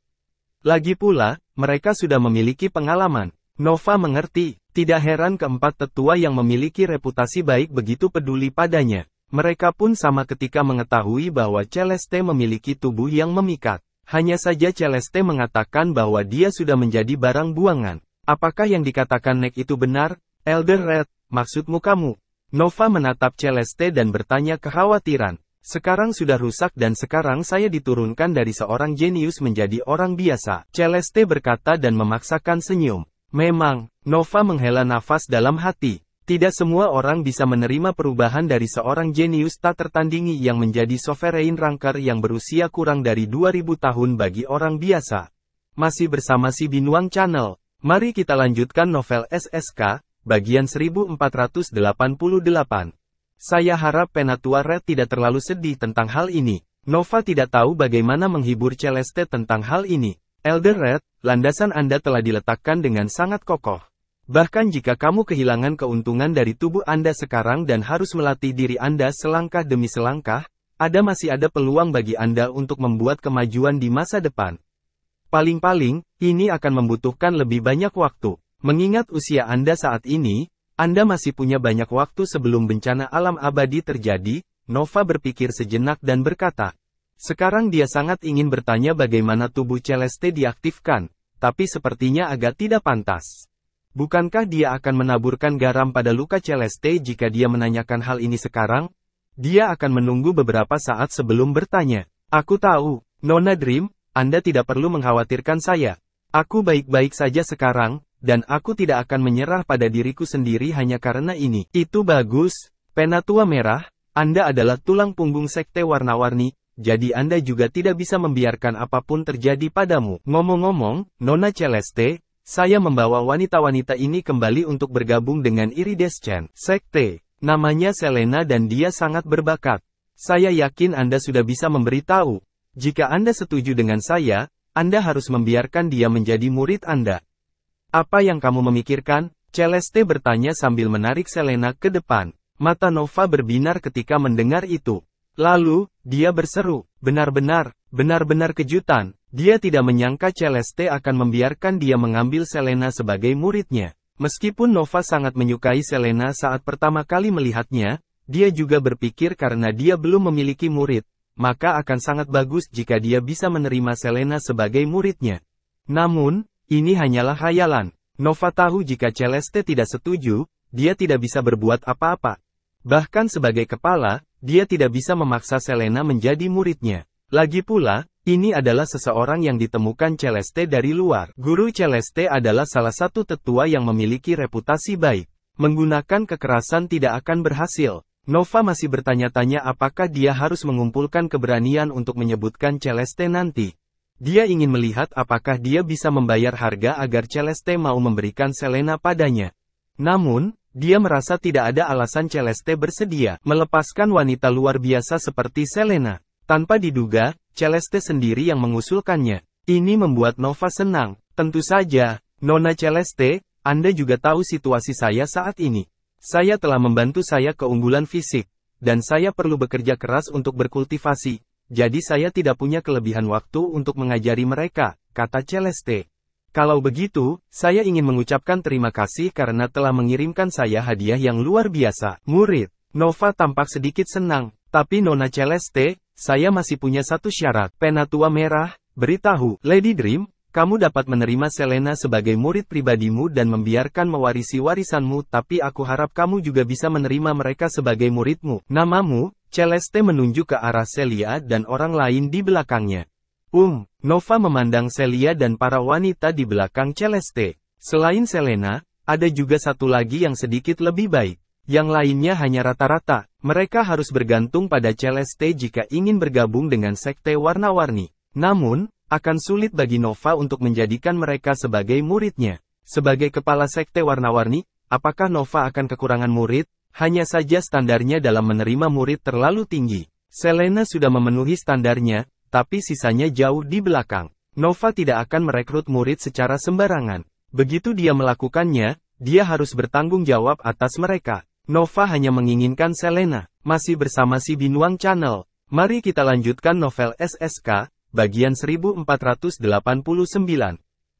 Lagi pula, mereka sudah memiliki pengalaman. Nova mengerti, tidak heran keempat tetua yang memiliki reputasi baik begitu peduli padanya. Mereka pun sama ketika mengetahui bahwa Celeste memiliki tubuh yang memikat. Hanya saja Celeste mengatakan bahwa dia sudah menjadi barang buangan. Apakah yang dikatakan Nek itu benar? Elder Red, maksudmu kamu? Nova menatap Celeste dan bertanya kekhawatiran. Sekarang sudah rusak dan sekarang saya diturunkan dari seorang jenius menjadi orang biasa. Celeste berkata dan memaksakan senyum. Memang, Nova menghela nafas dalam hati. Tidak semua orang bisa menerima perubahan dari seorang jenius tak tertandingi yang menjadi sovereign ranker yang berusia kurang dari 2000 tahun bagi orang biasa. Masih bersama si Binuang Channel. Mari kita lanjutkan novel SSK. Bagian 1488. Saya harap Penatua Red tidak terlalu sedih tentang hal ini. Nova tidak tahu bagaimana menghibur Celeste tentang hal ini. Elder Red, landasan Anda telah diletakkan dengan sangat kokoh. Bahkan jika kamu kehilangan keuntungan dari tubuh Anda sekarang dan harus melatih diri Anda selangkah demi selangkah, masih ada peluang bagi Anda untuk membuat kemajuan di masa depan. Paling-paling, ini akan membutuhkan lebih banyak waktu. Mengingat usia Anda saat ini, Anda masih punya banyak waktu sebelum bencana alam abadi terjadi, Nova berpikir sejenak dan berkata. Sekarang dia sangat ingin bertanya bagaimana tubuh Celeste diaktifkan, tapi sepertinya agak tidak pantas. Bukankah dia akan menaburkan garam pada luka Celeste jika dia menanyakan hal ini sekarang? Dia akan menunggu beberapa saat sebelum bertanya. Aku tahu, Nona Dream, Anda tidak perlu mengkhawatirkan saya. Aku baik-baik saja sekarang, dan aku tidak akan menyerah pada diriku sendiri hanya karena ini. Itu bagus, Penatua Merah, Anda adalah tulang punggung sekte warna-warni, jadi Anda juga tidak bisa membiarkan apapun terjadi padamu. Ngomong-ngomong, Nona Celeste, saya membawa wanita-wanita ini kembali untuk bergabung dengan Iridescent Sekte. Namanya Selena dan dia sangat berbakat. Saya yakin Anda sudah bisa memberitahu. Jika Anda setuju dengan saya, Anda harus membiarkan dia menjadi murid Anda. Apa yang kamu memikirkan? Celeste bertanya sambil menarik Selena ke depan. Mata Nova berbinar ketika mendengar itu. Lalu, dia berseru, benar-benar kejutan. Dia tidak menyangka Celeste akan membiarkan dia mengambil Selena sebagai muridnya. Meskipun Nova sangat menyukai Selena saat pertama kali melihatnya, dia juga berpikir karena dia belum memiliki murid, maka akan sangat bagus jika dia bisa menerima Selena sebagai muridnya. Namun, ini hanyalah khayalan. Nova tahu jika Celeste tidak setuju, dia tidak bisa berbuat apa-apa. Bahkan sebagai kepala, dia tidak bisa memaksa Selena menjadi muridnya. Lagi pula, ini adalah seseorang yang ditemukan Celeste dari luar. Guru Celeste adalah salah satu tetua yang memiliki reputasi baik. Menggunakan kekerasan tidak akan berhasil. Nova masih bertanya-tanya apakah dia harus mengumpulkan keberanian untuk menyebutkan Celeste nanti. Dia ingin melihat apakah dia bisa membayar harga agar Celeste mau memberikan Selena padanya. Namun, dia merasa tidak ada alasan Celeste bersedia melepaskan wanita luar biasa seperti Selena. Tanpa diduga, Celeste sendiri yang mengusulkannya. Ini membuat Nova senang. Tentu saja, Nona Celeste, Anda juga tahu situasi saya saat ini. Saya telah membantu saya keunggulan fisik, dan saya perlu bekerja keras untuk berkultivasi. Jadi saya tidak punya kelebihan waktu untuk mengajari mereka, kata Celeste. Kalau begitu, saya ingin mengucapkan terima kasih karena telah mengirimkan saya hadiah yang luar biasa. Murid, Nova tampak sedikit senang, tapi Nona Celeste, saya masih punya satu syarat. Penatua Merah, beritahu, Lady Dream, kamu dapat menerima Selena sebagai murid pribadimu dan membiarkan mewarisi warisanmu, tapi aku harap kamu juga bisa menerima mereka sebagai muridmu. Namamu? Celeste menunjuk ke arah Celia dan orang lain di belakangnya. Nova memandang Celia dan para wanita di belakang Celeste. Selain Selena, ada juga satu lagi yang sedikit lebih baik. Yang lainnya hanya rata-rata. Mereka harus bergantung pada Celeste jika ingin bergabung dengan sekte warna-warni. Namun, akan sulit bagi Nova untuk menjadikan mereka sebagai muridnya. Sebagai kepala sekte warna-warni, apakah Nova akan kekurangan murid? Hanya saja standarnya dalam menerima murid terlalu tinggi. Selena sudah memenuhi standarnya, tapi sisanya jauh di belakang. Nova tidak akan merekrut murid secara sembarangan. Begitu dia melakukannya, dia harus bertanggung jawab atas mereka. Nova hanya menginginkan Selena. Masih bersama si Binuang Channel. Mari kita lanjutkan novel SSK, bagian 1489.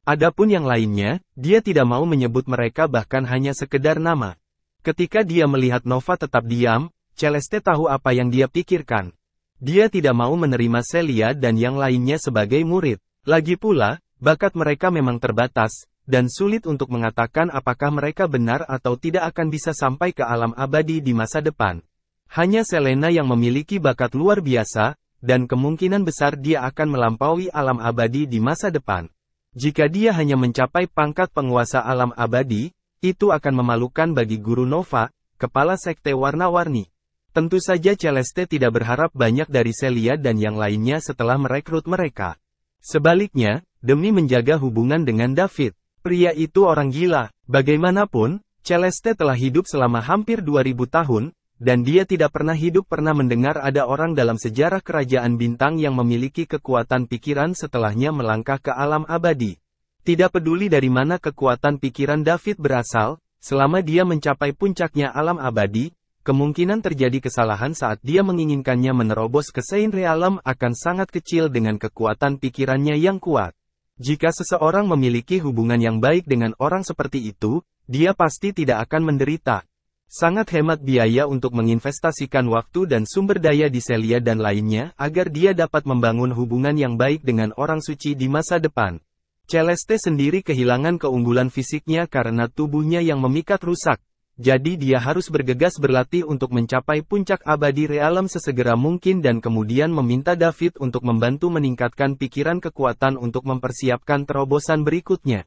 Adapun yang lainnya, dia tidak mau menyebut mereka bahkan hanya sekedar nama. Ketika dia melihat Nova tetap diam, Celeste tahu apa yang dia pikirkan. Dia tidak mau menerima Celia dan yang lainnya sebagai murid. Lagi pula, bakat mereka memang terbatas, dan sulit untuk mengatakan apakah mereka benar atau tidak akan bisa sampai ke alam abadi di masa depan. Hanya Selena yang memiliki bakat luar biasa, dan kemungkinan besar dia akan melampaui alam abadi di masa depan. Jika dia hanya mencapai pangkat penguasa alam abadi, itu akan memalukan bagi guru Nova, kepala sekte warna-warni. Tentu saja Celeste tidak berharap banyak dari Celia dan yang lainnya setelah merekrut mereka. Sebaliknya, demi menjaga hubungan dengan David, pria itu orang gila. Bagaimanapun, Celeste telah hidup selama hampir 2000 tahun, dan dia tidak pernah mendengar ada orang dalam sejarah kerajaan bintang yang memiliki kekuatan pikiran setelahnya melangkah ke alam abadi. Tidak peduli dari mana kekuatan pikiran David berasal, selama dia mencapai puncaknya alam abadi, kemungkinan terjadi kesalahan saat dia menginginkannya menerobos ke Saint Realm akan sangat kecil dengan kekuatan pikirannya yang kuat. Jika seseorang memiliki hubungan yang baik dengan orang seperti itu, dia pasti tidak akan menderita. Sangat hemat biaya untuk menginvestasikan waktu dan sumber daya di Celia dan lainnya agar dia dapat membangun hubungan yang baik dengan orang suci di masa depan. Celeste sendiri kehilangan keunggulan fisiknya karena tubuhnya yang memikat rusak. Jadi dia harus bergegas berlatih untuk mencapai puncak abadi realem sesegera mungkin dan kemudian meminta David untuk membantu meningkatkan pikiran kekuatan untuk mempersiapkan terobosan berikutnya.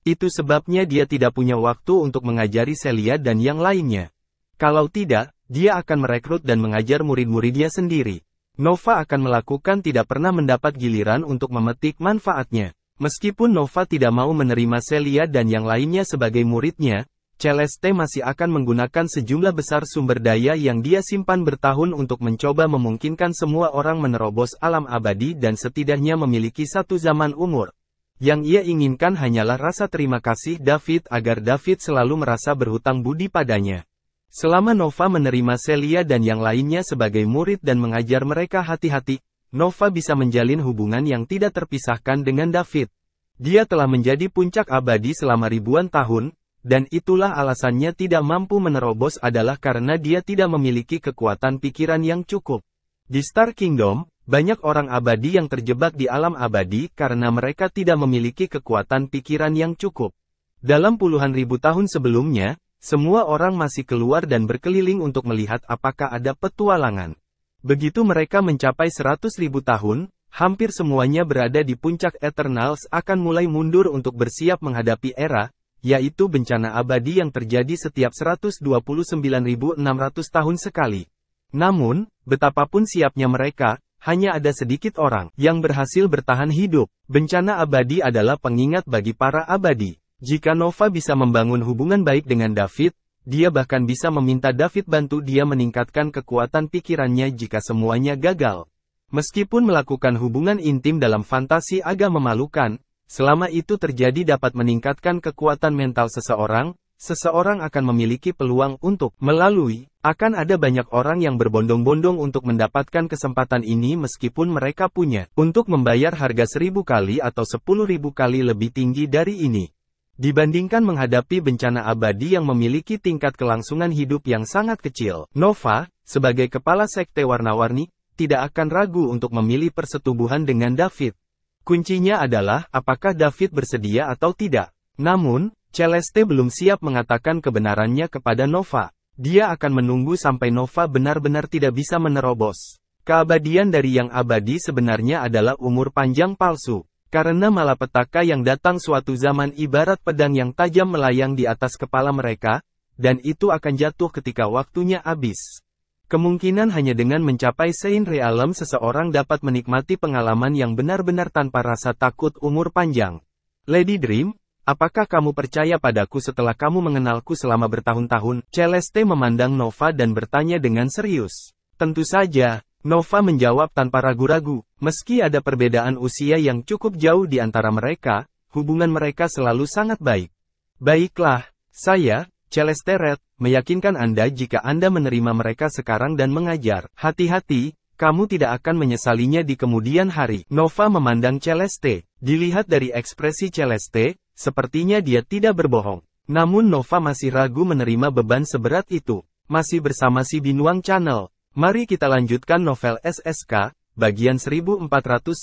Itu sebabnya dia tidak punya waktu untuk mengajari Celia dan yang lainnya. Kalau tidak, dia akan merekrut dan mengajar murid-muridnya sendiri. Nova akan melakukan tidak pernah mendapat giliran untuk memetik manfaatnya. Meskipun Nova tidak mau menerima Celia dan yang lainnya sebagai muridnya, Celeste masih akan menggunakan sejumlah besar sumber daya yang dia simpan bertahun untuk mencoba memungkinkan semua orang menerobos alam abadi dan setidaknya memiliki satu zaman umur. Yang ia inginkan hanyalah rasa terima kasih David agar David selalu merasa berhutang budi padanya. Selama Nova menerima Celia dan yang lainnya sebagai murid dan mengajar mereka hati-hati, Nova bisa menjalin hubungan yang tidak terpisahkan dengan David. Dia telah menjadi puncak abadi selama ribuan tahun, dan itulah alasannya tidak mampu menerobos adalah karena dia tidak memiliki kekuatan pikiran yang cukup. Di Star Kingdom, banyak orang abadi yang terjebak di alam abadi karena mereka tidak memiliki kekuatan pikiran yang cukup. Dalam puluhan ribu tahun sebelumnya, semua orang masih keluar dan berkeliling untuk melihat apakah ada petualangan. Begitu mereka mencapai 100.000 tahun, hampir semuanya berada di puncak Eternals akan mulai mundur untuk bersiap menghadapi era, yaitu bencana abadi yang terjadi setiap 129.600 tahun sekali. Namun, betapapun siapnya mereka, hanya ada sedikit orang yang berhasil bertahan hidup. Bencana abadi adalah pengingat bagi para abadi. Jika Nova bisa membangun hubungan baik dengan David, dia bahkan bisa meminta David bantu dia meningkatkan kekuatan pikirannya jika semuanya gagal. Meskipun melakukan hubungan intim dalam fantasi agak memalukan, selama itu terjadi dapat meningkatkan kekuatan mental seseorang, seseorang akan memiliki peluang untuk melalui. Akan ada banyak orang yang berbondong-bondong untuk mendapatkan kesempatan ini meskipun mereka punya untuk membayar harga 1.000 kali atau 10.000 kali lebih tinggi dari ini. Dibandingkan menghadapi bencana abadi yang memiliki tingkat kelangsungan hidup yang sangat kecil, Nova, sebagai kepala sekte warna-warni, tidak akan ragu untuk memilih persetubuhan dengan David. Kuncinya adalah, apakah David bersedia atau tidak. Namun, Celeste belum siap mengatakan kebenarannya kepada Nova. Dia akan menunggu sampai Nova benar-benar tidak bisa menerobos. Keabadian dari yang abadi sebenarnya adalah umur panjang palsu. Karena malapetaka yang datang suatu zaman ibarat pedang yang tajam melayang di atas kepala mereka, dan itu akan jatuh ketika waktunya habis. Kemungkinan hanya dengan mencapai Saint Realm seseorang dapat menikmati pengalaman yang benar-benar tanpa rasa takut umur panjang. Lady Dream, apakah kamu percaya padaku setelah kamu mengenalku selama bertahun-tahun? Celeste memandang Nova dan bertanya dengan serius. Tentu saja, Nova menjawab tanpa ragu-ragu. Meski ada perbedaan usia yang cukup jauh di antara mereka, hubungan mereka selalu sangat baik. Baiklah, saya, Celeste Red, meyakinkan Anda jika Anda menerima mereka sekarang dan mengajar. Hati-hati, kamu tidak akan menyesalinya di kemudian hari. Nova memandang Celeste. Dilihat dari ekspresi Celeste, sepertinya dia tidak berbohong. Namun Nova masih ragu menerima beban seberat itu. Masih bersama si Binuang Channel. Mari kita lanjutkan novel SSK, bagian 1490.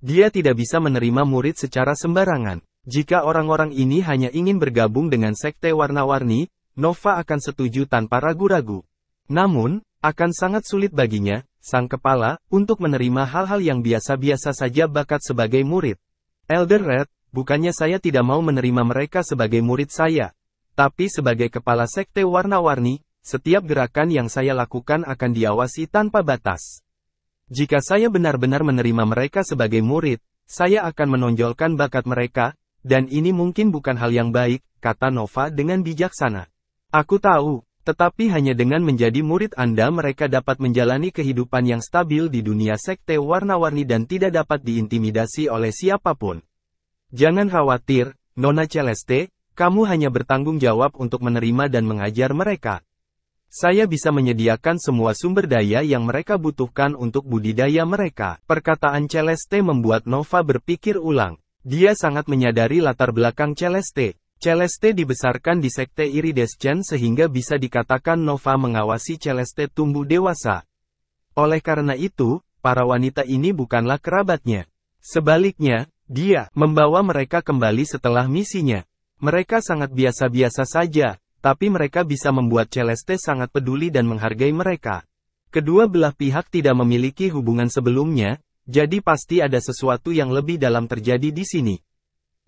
Dia tidak bisa menerima murid secara sembarangan. Jika orang-orang ini hanya ingin bergabung dengan sekte warna-warni, Nova akan setuju tanpa ragu-ragu. Namun, akan sangat sulit baginya, sang kepala, untuk menerima hal-hal yang biasa-biasa saja bakat sebagai murid. Elder Red, bukannya saya tidak mau menerima mereka sebagai murid saya. Tapi sebagai kepala sekte warna-warni, setiap gerakan yang saya lakukan akan diawasi tanpa batas. Jika saya benar-benar menerima mereka sebagai murid, saya akan menonjolkan bakat mereka, dan ini mungkin bukan hal yang baik, kata Nova dengan bijaksana. Aku tahu, tetapi hanya dengan menjadi murid Anda mereka dapat menjalani kehidupan yang stabil di dunia sekte warna-warni dan tidak dapat diintimidasi oleh siapapun. Jangan khawatir, Nona Celeste, kamu hanya bertanggung jawab untuk menerima dan mengajar mereka. Saya bisa menyediakan semua sumber daya yang mereka butuhkan untuk budidaya mereka. Perkataan Celeste membuat Nova berpikir ulang. Dia sangat menyadari latar belakang Celeste. Celeste dibesarkan di sekte Iridescent sehingga bisa dikatakan Nova mengawasi Celeste tumbuh dewasa. Oleh karena itu, para wanita ini bukanlah kerabatnya. Sebaliknya, dia membawa mereka kembali setelah misinya. Mereka sangat biasa-biasa saja. Tapi mereka bisa membuat Celeste sangat peduli dan menghargai mereka. Kedua belah pihak tidak memiliki hubungan sebelumnya, jadi pasti ada sesuatu yang lebih dalam terjadi di sini.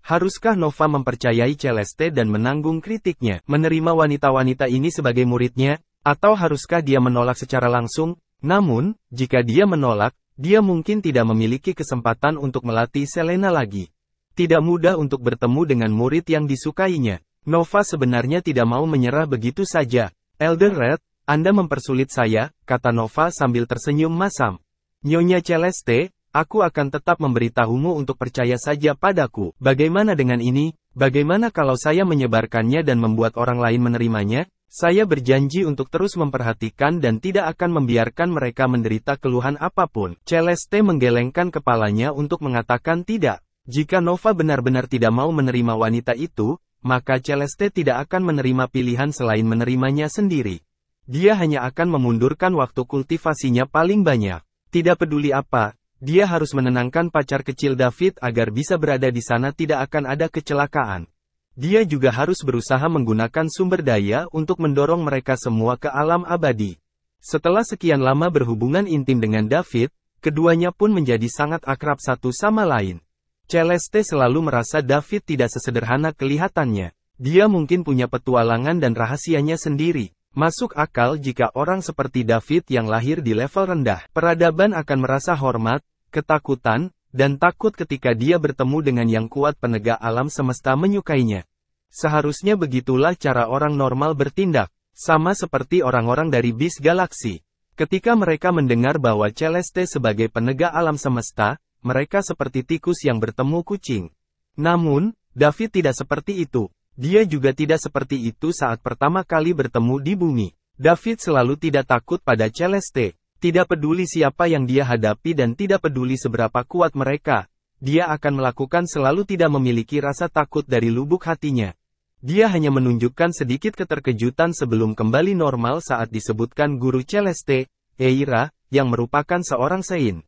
Haruskah Nova mempercayai Celeste dan menanggung kritiknya, menerima wanita-wanita ini sebagai muridnya, atau haruskah dia menolak secara langsung? Namun, jika dia menolak, dia mungkin tidak memiliki kesempatan untuk melatih Selena lagi. Tidak mudah untuk bertemu dengan murid yang disukainya. Nova sebenarnya tidak mau menyerah begitu saja. Elder Red, Anda mempersulit saya, kata Nova sambil tersenyum masam. Nyonya Celeste, aku akan tetap memberitahumu untuk percaya saja padaku. Bagaimana dengan ini? Bagaimana kalau saya menyebarkannya dan membuat orang lain menerimanya? Saya berjanji untuk terus memperhatikan dan tidak akan membiarkan mereka menderita keluhan apapun. Celeste menggelengkan kepalanya untuk mengatakan tidak. Jika Nova benar-benar tidak mau menerima wanita itu, maka Celeste tidak akan menerima pilihan selain menerimanya sendiri. Dia hanya akan memundurkan waktu kultivasinya paling banyak. Tidak peduli apa, dia harus menenangkan pacar kecil David agar bisa berada di sana tidak akan ada kecelakaan. Dia juga harus berusaha menggunakan sumber daya untuk mendorong mereka semua ke alam abadi. Setelah sekian lama berhubungan intim dengan David, keduanya pun menjadi sangat akrab satu sama lain. Celeste selalu merasa David tidak sesederhana kelihatannya. Dia mungkin punya petualangan dan rahasianya sendiri. Masuk akal jika orang seperti David yang lahir di level rendah peradaban akan merasa hormat, ketakutan, dan takut ketika dia bertemu dengan yang kuat penegak alam semesta menyukainya. Seharusnya begitulah cara orang normal bertindak, sama seperti orang-orang dari bis galaksi. Ketika mereka mendengar bahwa Celeste sebagai penegak alam semesta, mereka seperti tikus yang bertemu kucing. Namun, David tidak seperti itu. Dia juga tidak seperti itu saat pertama kali bertemu di bumi. David selalu tidak takut pada Celeste. Tidak peduli siapa yang dia hadapi dan tidak peduli seberapa kuat mereka. Dia akan melakukan selalu tidak memiliki rasa takut dari lubuk hatinya. Dia hanya menunjukkan sedikit keterkejutan sebelum kembali normal saat disebutkan guru Celeste, Eira, yang merupakan seorang saint.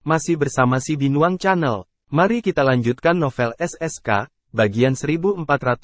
Masih bersama si Binuang Channel. Mari kita lanjutkan novel SSK, bagian 1491.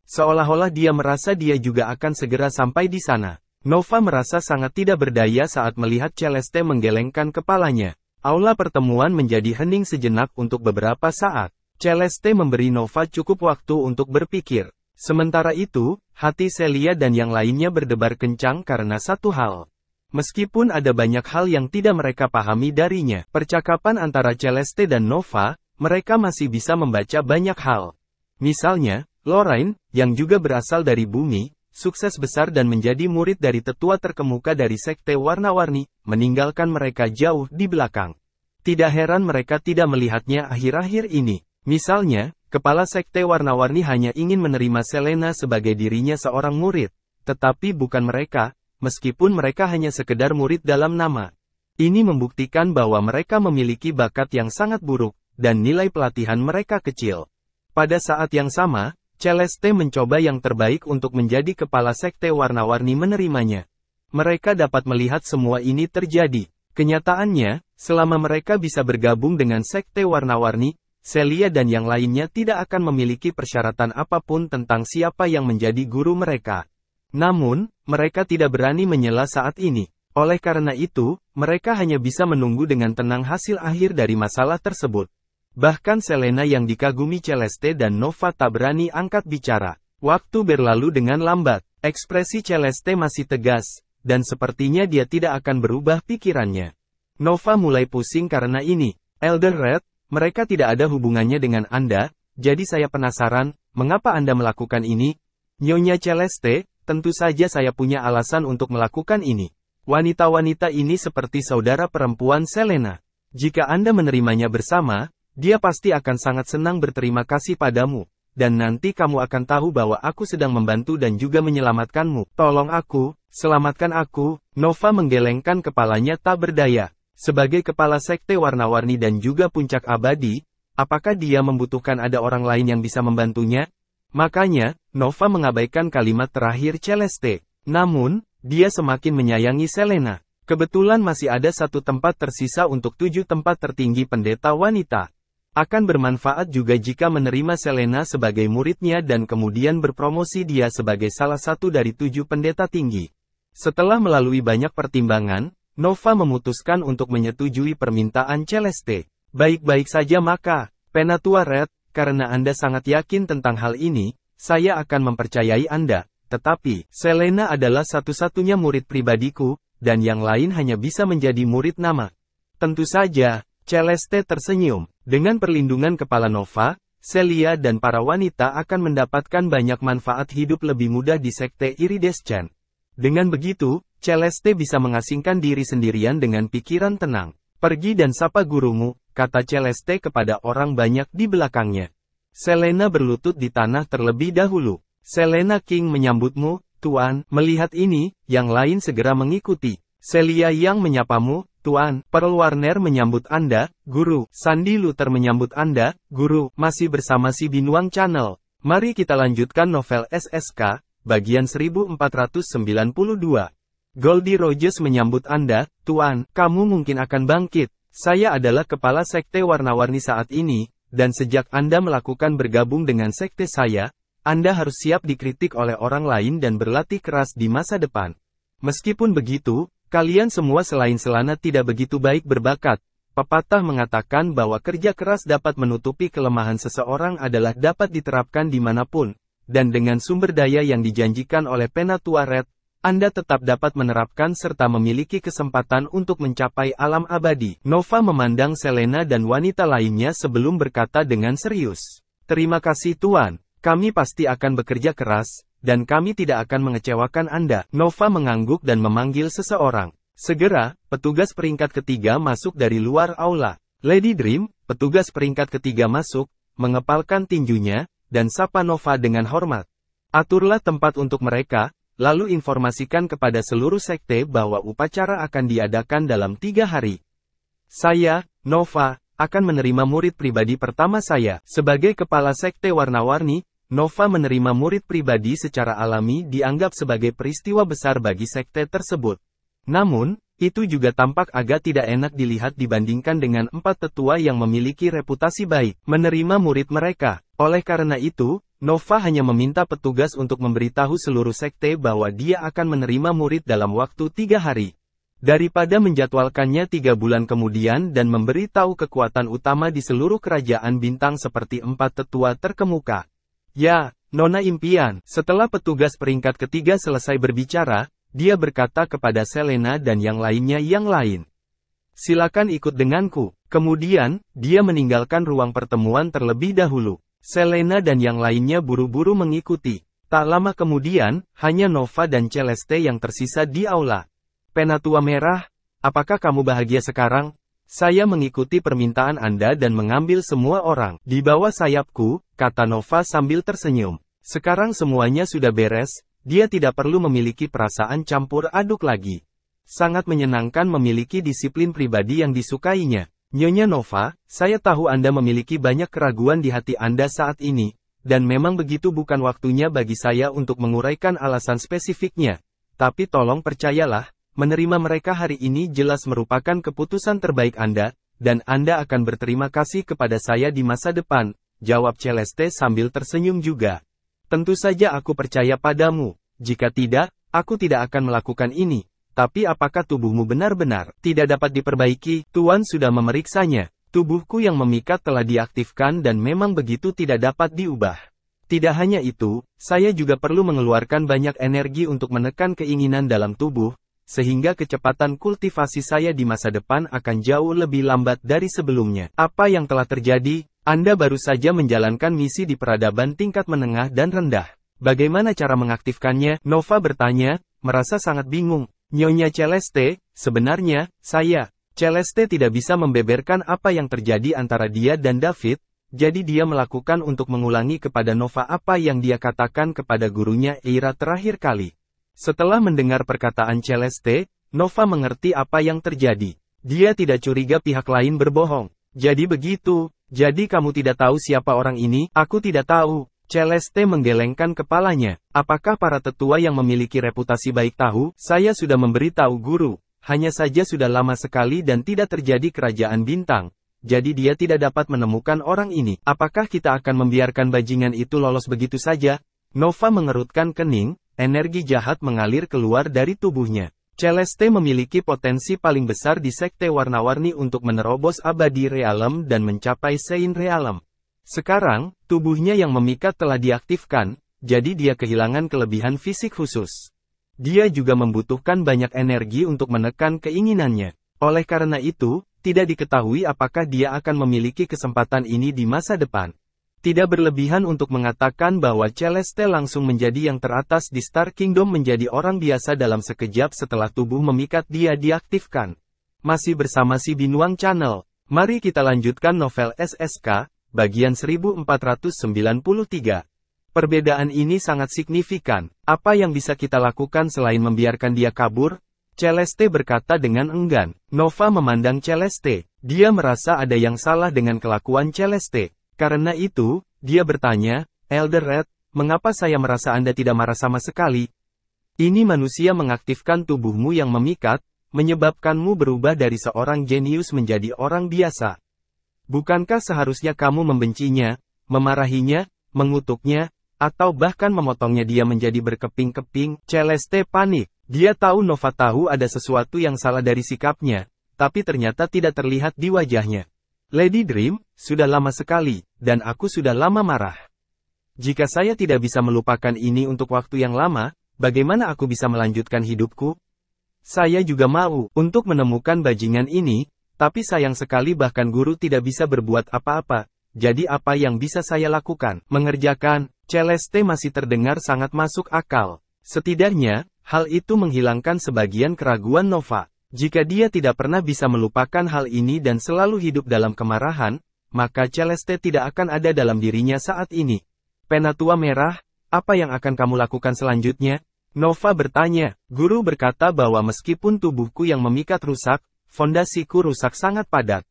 Seolah-olah dia merasa dia juga akan segera sampai di sana. Nova merasa sangat tidak berdaya saat melihat Celeste menggelengkan kepalanya. Aula pertemuan menjadi hening sejenak untuk beberapa saat. Celeste memberi Nova cukup waktu untuk berpikir. Sementara itu, hati Celia dan yang lainnya berdebar kencang karena satu hal. Meskipun ada banyak hal yang tidak mereka pahami darinya, percakapan antara Celeste dan Nova, mereka masih bisa membaca banyak hal. Misalnya, Lorraine, yang juga berasal dari bumi, sukses besar dan menjadi murid dari tetua terkemuka dari sekte warna-warni, meninggalkan mereka jauh di belakang. Tidak heran mereka tidak melihatnya akhir-akhir ini. Misalnya, kepala sekte warna-warni hanya ingin menerima Selena sebagai dirinya seorang murid, tetapi bukan mereka. Meskipun mereka hanya sekedar murid dalam nama. Ini membuktikan bahwa mereka memiliki bakat yang sangat buruk, dan nilai pelatihan mereka kecil. Pada saat yang sama, Celeste mencoba yang terbaik untuk menjadi kepala sekte warna-warni menerimanya. Mereka dapat melihat semua ini terjadi. Kenyataannya, selama mereka bisa bergabung dengan sekte warna-warni, Celia dan yang lainnya tidak akan memiliki persyaratan apapun tentang siapa yang menjadi guru mereka. Namun, mereka tidak berani menyela saat ini. Oleh karena itu, mereka hanya bisa menunggu dengan tenang hasil akhir dari masalah tersebut. Bahkan Selena yang dikagumi Celeste dan Nova tak berani angkat bicara. Waktu berlalu dengan lambat. Ekspresi Celeste masih tegas, dan sepertinya dia tidak akan berubah pikirannya. Nova mulai pusing karena ini. Elder Red, mereka tidak ada hubungannya dengan Anda, jadi saya penasaran, mengapa Anda melakukan ini? Nyonya Celeste, tentu saja saya punya alasan untuk melakukan ini. Wanita-wanita ini seperti saudara perempuan Selena. Jika Anda menerimanya bersama, dia pasti akan sangat senang berterima kasih padamu. dan nanti kamu akan tahu bahwa aku sedang membantu dan juga menyelamatkanmu. Tolong aku, selamatkan aku." Nova menggelengkan kepalanya tak berdaya. Sebagai kepala sekte warna-warni dan juga puncak abadi, apakah dia membutuhkan ada orang lain yang bisa membantunya? Makanya, Nova mengabaikan kalimat terakhir Celeste. Namun, dia semakin menyayangi Selena. Kebetulan masih ada satu tempat tersisa untuk 7 tempat tertinggi pendeta wanita. Akan bermanfaat juga jika menerima Selena sebagai muridnya dan kemudian berpromosi dia sebagai salah satu dari 7 pendeta tinggi. Setelah melalui banyak pertimbangan, Nova memutuskan untuk menyetujui permintaan Celeste. "Baik-baik saja maka, Penatua Red, karena Anda sangat yakin tentang hal ini, saya akan mempercayai Anda. Tetapi, Selena adalah satu-satunya murid pribadiku, dan yang lain hanya bisa menjadi murid nama." Tentu saja, Celeste tersenyum. Dengan perlindungan kepala Nova, Celia dan para wanita akan mendapatkan banyak manfaat hidup lebih mudah di sekte Iridescent. Dengan begitu, Celeste bisa mengasingkan diri sendirian dengan pikiran tenang. "Pergi dan sapa gurumu," kata Celeste kepada orang banyak di belakangnya. Selena berlutut di tanah terlebih dahulu. "Selena King menyambutmu, Tuan." Melihat ini, yang lain segera mengikuti. "Celia yang menyapamu, Tuan." "Pearl Warner menyambut Anda, Guru." "Sandy Luther menyambut Anda, Guru." Masih bersama si Binuang Channel. Mari kita lanjutkan novel SSK, bagian 1492. "Goldie Rogers menyambut Anda, Tuan." "Kamu mungkin akan bangkit. Saya adalah kepala sekte warna-warni saat ini, dan sejak Anda melakukan bergabung dengan sekte saya, Anda harus siap dikritik oleh orang lain dan berlatih keras di masa depan. Meskipun begitu, kalian semua selain Selena tidak begitu baik berbakat. Pepatah mengatakan bahwa kerja keras dapat menutupi kelemahan seseorang adalah dapat diterapkan dimanapun, dan dengan sumber daya yang dijanjikan oleh Penatua Red, Anda tetap dapat menerapkan serta memiliki kesempatan untuk mencapai alam abadi. Nova memandang Selena dan wanita lainnya sebelum berkata dengan serius. "Terima kasih Tuan, kami pasti akan bekerja keras, dan kami tidak akan mengecewakan Anda." Nova mengangguk dan memanggil seseorang. Segera, petugas peringkat ketiga masuk dari luar aula. Lady Dream, petugas peringkat ketiga masuk, mengepalkan tinjunya, dan sapa Nova dengan hormat. "Aturlah tempat untuk mereka, lalu informasikan kepada seluruh sekte bahwa upacara akan diadakan dalam 3 hari. Saya, Nova, akan menerima murid pribadi pertama saya." Sebagai kepala sekte warna-warni, Nova menerima murid pribadi secara alami dianggap sebagai peristiwa besar bagi sekte tersebut. Namun, itu juga tampak agak tidak enak dilihat dibandingkan dengan 4 tetua yang memiliki reputasi baik menerima murid mereka. Oleh karena itu, Nova hanya meminta petugas untuk memberitahu seluruh sekte bahwa dia akan menerima murid dalam waktu 3 hari. Daripada menjadwalkannya 3 bulan kemudian dan memberitahu kekuatan utama di seluruh kerajaan bintang seperti 4 tetua terkemuka. "Ya, Nona Impian." Setelah petugas peringkat ketiga selesai berbicara, dia berkata kepada Selena dan yang lainnya yang lain. "Silakan ikut denganku." Kemudian, dia meninggalkan ruang pertemuan terlebih dahulu. Selena dan yang lainnya buru-buru mengikuti. Tak lama kemudian, hanya Nova dan Celeste yang tersisa di aula. "Penatua Merah, apakah kamu bahagia sekarang? Saya mengikuti permintaan Anda dan mengambil semua orang di bawah sayapku," kata Nova sambil tersenyum. Sekarang semuanya sudah beres, dia tidak perlu memiliki perasaan campur aduk lagi. Sangat menyenangkan memiliki disiplin pribadi yang disukainya. "Nyonya Nova, saya tahu Anda memiliki banyak keraguan di hati Anda saat ini, dan memang begitu bukan waktunya bagi saya untuk menguraikan alasan spesifiknya. Tapi tolong percayalah, menerima mereka hari ini jelas merupakan keputusan terbaik Anda, dan Anda akan berterima kasih kepada saya di masa depan," jawab Celeste sambil tersenyum juga. "Tentu saja aku percaya padamu. Jika tidak, aku tidak akan melakukan ini. Tapi apakah tubuhmu benar-benar tidak dapat diperbaiki?" "Tuan sudah memeriksanya. Tubuhku yang memikat telah diaktifkan dan memang begitu tidak dapat diubah. Tidak hanya itu, saya juga perlu mengeluarkan banyak energi untuk menekan keinginan dalam tubuh, sehingga kecepatan kultivasi saya di masa depan akan jauh lebih lambat dari sebelumnya." "Apa yang telah terjadi? Anda baru saja menjalankan misi di peradaban tingkat menengah dan rendah. Bagaimana cara mengaktifkannya?" Nova bertanya, merasa sangat bingung. "Nyonya Celeste, sebenarnya, saya..." Celeste tidak bisa membeberkan apa yang terjadi antara dia dan David, Jadi dia melakukan untuk mengulangi kepada Nova apa yang dia katakan kepada gurunya Eira terakhir kali. Setelah mendengar perkataan Celeste, Nova mengerti apa yang terjadi. Dia tidak curiga pihak lain berbohong. Jadi begitu, jadi kamu tidak tahu siapa orang ini? Aku tidak tahu. Celeste menggelengkan kepalanya. Apakah para tetua yang memiliki reputasi baik tahu? Saya sudah memberitahu guru. Hanya saja sudah lama sekali dan tidak terjadi kerajaan bintang. Jadi dia tidak dapat menemukan orang ini. Apakah kita akan membiarkan bajingan itu lolos begitu saja? Nova mengerutkan kening, energi jahat mengalir keluar dari tubuhnya. Celeste memiliki potensi paling besar di Sekte Warna-Warni untuk menerobos Abadi Realm dan mencapai Sein Realm. Sekarang, tubuhnya yang memikat telah diaktifkan, jadi dia kehilangan kelebihan fisik khusus. Dia juga membutuhkan banyak energi untuk menekan keinginannya. Oleh karena itu, tidak diketahui apakah dia akan memiliki kesempatan ini di masa depan. Tidak berlebihan untuk mengatakan bahwa Celeste langsung menjadi yang teratas di Star Kingdom menjadi orang biasa dalam sekejap setelah tubuh memikat dia diaktifkan. Masih bersama si Binuang Channel. Mari kita lanjutkan novel SSK, bagian 1493. Perbedaan ini sangat signifikan. Apa yang bisa kita lakukan selain membiarkan dia kabur? Celeste berkata dengan enggan. Nova memandang Celeste. Dia merasa ada yang salah dengan kelakuan Celeste. Karena itu, dia bertanya, Elder Red, mengapa saya merasa Anda tidak marah sama sekali? Ini manusia mengaktifkan tubuhmu yang memikat, menyebabkanmu berubah dari seorang jenius menjadi orang biasa. Bukankah seharusnya kamu membencinya, memarahinya, mengutuknya, atau bahkan memotongnya dia menjadi berkeping-keping? Celeste panik. Dia tahu Nova tahu ada sesuatu yang salah dari sikapnya, tapi ternyata tidak terlihat di wajahnya. Lady Dream, sudah lama sekali, dan aku sudah lama marah. Jika saya tidak bisa melupakan ini untuk waktu yang lama, bagaimana aku bisa melanjutkan hidupku? Saya juga mau untuk menemukan bajingan ini, tapi sayang sekali bahkan guru tidak bisa berbuat apa-apa. Jadi apa yang bisa saya lakukan? Mengerjakan. Celeste masih terdengar sangat masuk akal. Setidaknya, hal itu menghilangkan sebagian keraguan Nova. Jika dia tidak pernah bisa melupakan hal ini dan selalu hidup dalam kemarahan, maka Celeste tidak akan ada dalam dirinya saat ini. Penatua Merah, apa yang akan kamu lakukan selanjutnya? Nova bertanya. Guru berkata bahwa meskipun tubuhku yang memikat rusak, fondasiku rusak sangat padat.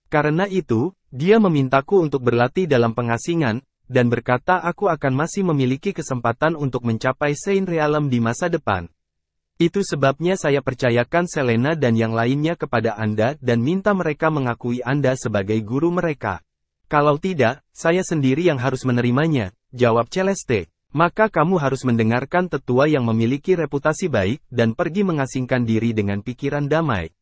Karena itu, dia memintaku untuk berlatih dalam pengasingan, dan berkata aku akan masih memiliki kesempatan untuk mencapai Sein Realm di masa depan. Itu sebabnya saya percayakan Selena dan yang lainnya kepada Anda dan minta mereka mengakui Anda sebagai guru mereka. Kalau tidak, saya sendiri yang harus menerimanya, jawab Celeste. Maka kamu harus mendengarkan tetua yang memiliki reputasi baik dan pergi mengasingkan diri dengan pikiran damai.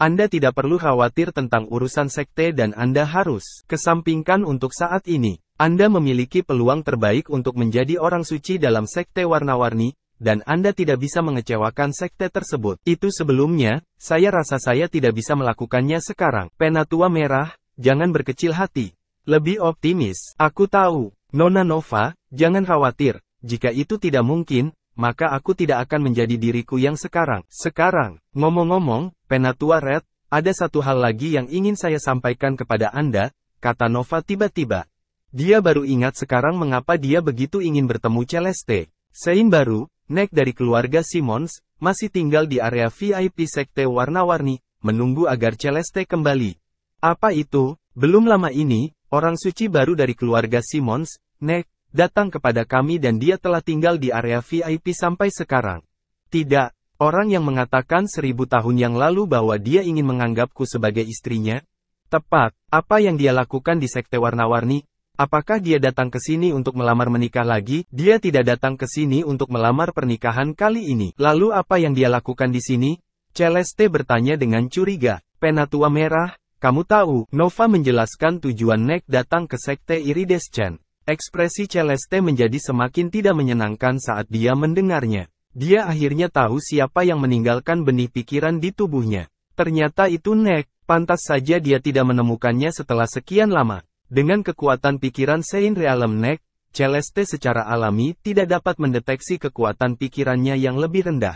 Anda tidak perlu khawatir tentang urusan sekte dan Anda harus kesampingkan untuk saat ini. Anda memiliki peluang terbaik untuk menjadi orang suci dalam sekte warna-warni, dan Anda tidak bisa mengecewakan sekte tersebut. Itu sebelumnya, saya rasa saya tidak bisa melakukannya sekarang. Penatua Merah, jangan berkecil hati. Lebih optimis. Aku tahu, Nona Nova, jangan khawatir. Jika itu tidak mungkin, maka aku tidak akan menjadi diriku yang sekarang. Sekarang, ngomong-ngomong, Penatua Red, ada satu hal lagi yang ingin saya sampaikan kepada Anda, kata Nova tiba-tiba. Dia baru ingat sekarang mengapa dia begitu ingin bertemu Celeste. Sein baru, Nek dari keluarga Simmons, masih tinggal di area VIP Sekte Warna-Warni, menunggu agar Celeste kembali. Apa itu? Belum lama ini, orang suci baru dari keluarga Simmons, Nek, datang kepada kami dan dia telah tinggal di area VIP sampai sekarang. Tidak, orang yang mengatakan 1000 tahun yang lalu bahwa dia ingin menganggapku sebagai istrinya. Tepat, apa yang dia lakukan di Sekte Warna-Warni? Apakah dia datang ke sini untuk melamar menikah lagi? Dia tidak datang ke sini untuk melamar pernikahan kali ini. Lalu apa yang dia lakukan di sini? Celeste bertanya dengan curiga. Penatua Merah, kamu tahu, Nova menjelaskan tujuan Nek datang ke Sekte Iridescent. Ekspresi Celeste menjadi semakin tidak menyenangkan saat dia mendengarnya. Dia akhirnya tahu siapa yang meninggalkan benih pikiran di tubuhnya. Ternyata itu Nek, pantas saja dia tidak menemukannya setelah sekian lama. Dengan kekuatan pikiran Sein Realm Nek, Celeste secara alami tidak dapat mendeteksi kekuatan pikirannya yang lebih rendah.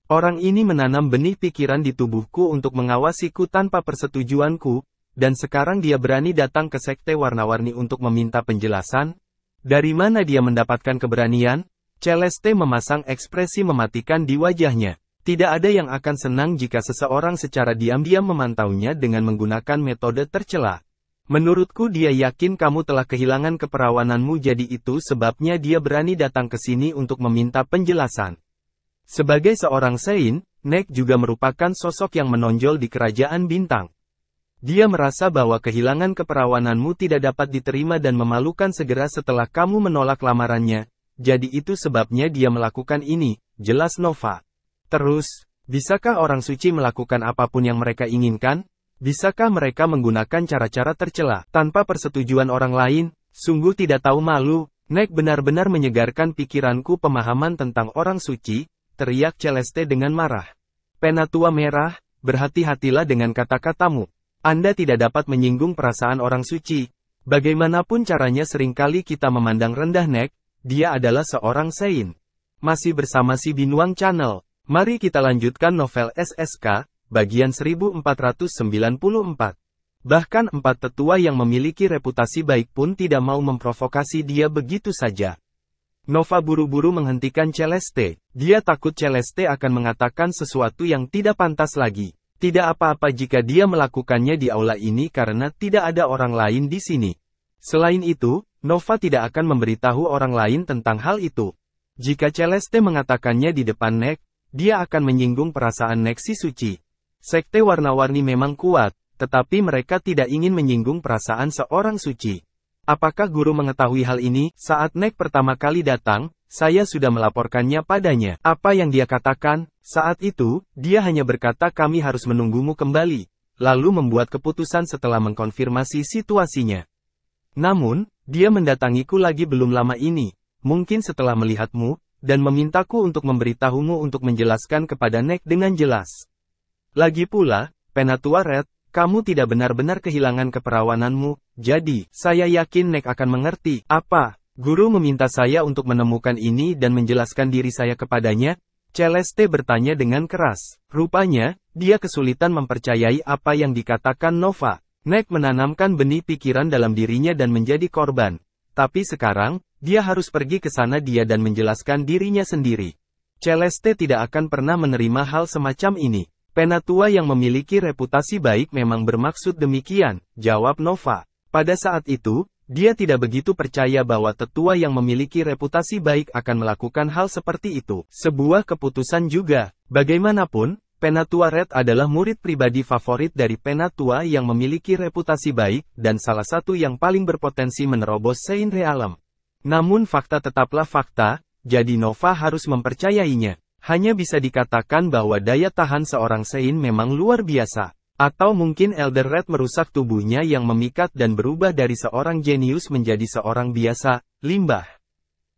Orang ini menanam benih pikiran di tubuhku untuk mengawasiku tanpa persetujuanku, dan sekarang dia berani datang ke Sekte Warna-Warni untuk meminta penjelasan? Dari mana dia mendapatkan keberanian? Celeste memasang ekspresi mematikan di wajahnya. Tidak ada yang akan senang jika seseorang secara diam-diam memantaunya dengan menggunakan metode tercela. Menurutku dia yakin kamu telah kehilangan keperawananmu, jadi itu sebabnya dia berani datang ke sini untuk meminta penjelasan. Sebagai seorang Sein, Nek juga merupakan sosok yang menonjol di Kerajaan Bintang. Dia merasa bahwa kehilangan keperawananmu tidak dapat diterima dan memalukan segera setelah kamu menolak lamarannya, jadi itu sebabnya dia melakukan ini, jelas Nova. Terus, bisakah orang suci melakukan apapun yang mereka inginkan? Bisakah mereka menggunakan cara-cara tercela tanpa persetujuan orang lain? Sungguh tidak tahu malu. Nek benar-benar menyegarkan pikiranku. Pemahaman tentang orang suci, teriak Celeste dengan marah. Penatua Merah, berhati-hatilah dengan kata-katamu. Anda tidak dapat menyinggung perasaan orang suci. Bagaimanapun caranya seringkali kita memandang rendah Nek, dia adalah seorang Sein. Masih bersama si Binuang Channel. Mari kita lanjutkan novel SSK, bagian 1494. Bahkan 4 tetua yang memiliki reputasi baik pun tidak mau memprovokasi dia begitu saja. Nova buru-buru menghentikan Celeste. Dia takut Celeste akan mengatakan sesuatu yang tidak pantas lagi. Tidak apa-apa jika dia melakukannya di aula ini karena tidak ada orang lain di sini. Selain itu, Nova tidak akan memberitahu orang lain tentang hal itu. Jika Celeste mengatakannya di depan Nek, dia akan menyinggung perasaan Nek si suci. Sekte Warna-Warni memang kuat, tetapi mereka tidak ingin menyinggung perasaan seorang suci. Apakah guru mengetahui hal ini? Saat Nek pertama kali datang, saya sudah melaporkannya padanya. Apa yang dia katakan? Saat itu, dia hanya berkata kami harus menunggumu kembali, lalu membuat keputusan setelah mengkonfirmasi situasinya. Namun, dia mendatangiku lagi belum lama ini, mungkin setelah melihatmu, dan memintaku untuk memberitahumu untuk menjelaskan kepada Nek dengan jelas. Lagi pula, Penatua Red, kamu tidak benar-benar kehilangan keperawananmu, jadi, saya yakin Nek akan mengerti. Apa? Guru meminta saya untuk menemukan ini dan menjelaskan diri saya kepadanya? Celeste bertanya dengan keras. Rupanya, dia kesulitan mempercayai apa yang dikatakan Nova. Nek menanamkan benih pikiran dalam dirinya dan menjadi korban. Tapi sekarang, dia harus pergi ke sana dia dan menjelaskan dirinya sendiri. Celeste tidak akan pernah menerima hal semacam ini. Penatua yang memiliki reputasi baik memang bermaksud demikian, jawab Nova. Pada saat itu, dia tidak begitu percaya bahwa tetua yang memiliki reputasi baik akan melakukan hal seperti itu. Sebuah keputusan juga. Bagaimanapun, Penatua Red adalah murid pribadi favorit dari Penatua yang memiliki reputasi baik, dan salah satu yang paling berpotensi menerobos Sein Realm. Namun fakta tetaplah fakta, jadi Nova harus mempercayainya. Hanya bisa dikatakan bahwa daya tahan seorang Sein memang luar biasa. Atau mungkin Elder Red merusak tubuhnya yang memikat dan berubah dari seorang jenius menjadi seorang biasa, limbah.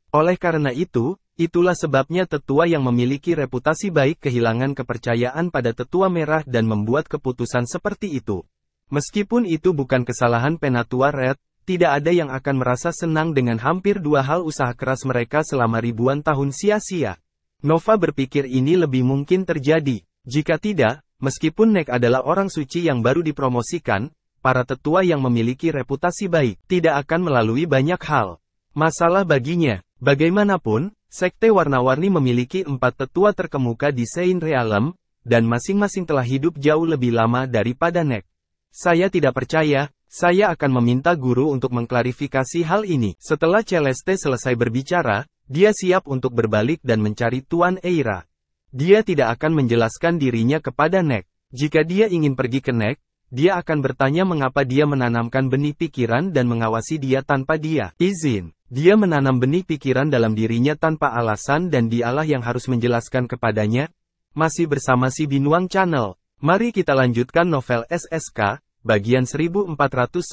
Oleh karena itu, itulah sebabnya tetua yang memiliki reputasi baik kehilangan kepercayaan pada tetua merah dan membuat keputusan seperti itu. Meskipun itu bukan kesalahan Penatua Red, tidak ada yang akan merasa senang dengan hampir 2 hal usaha keras mereka selama ribuan tahun sia-sia. Nova berpikir ini lebih mungkin terjadi. Jika tidak, meskipun Nek adalah orang suci yang baru dipromosikan, para tetua yang memiliki reputasi baik tidak akan melalui banyak hal. Masalah baginya, bagaimanapun, Sekte Warna-Warni memiliki 4 tetua terkemuka di Sein Realm, dan masing-masing telah hidup jauh lebih lama daripada Nek. Saya tidak percaya. Saya akan meminta guru untuk mengklarifikasi hal ini. Setelah Celeste selesai berbicara, dia siap untuk berbalik dan mencari Tuan Eira. Dia tidak akan menjelaskan dirinya kepada Nek. Jika dia ingin pergi ke Nek, dia akan bertanya mengapa dia menanamkan benih pikiran dan mengawasi dia tanpa dia izin. Dia menanam benih pikiran dalam dirinya tanpa alasan dan dialah yang harus menjelaskan kepadanya. Masih bersama si Binuang Channel. Mari kita lanjutkan novel SSK. Bagian 1495.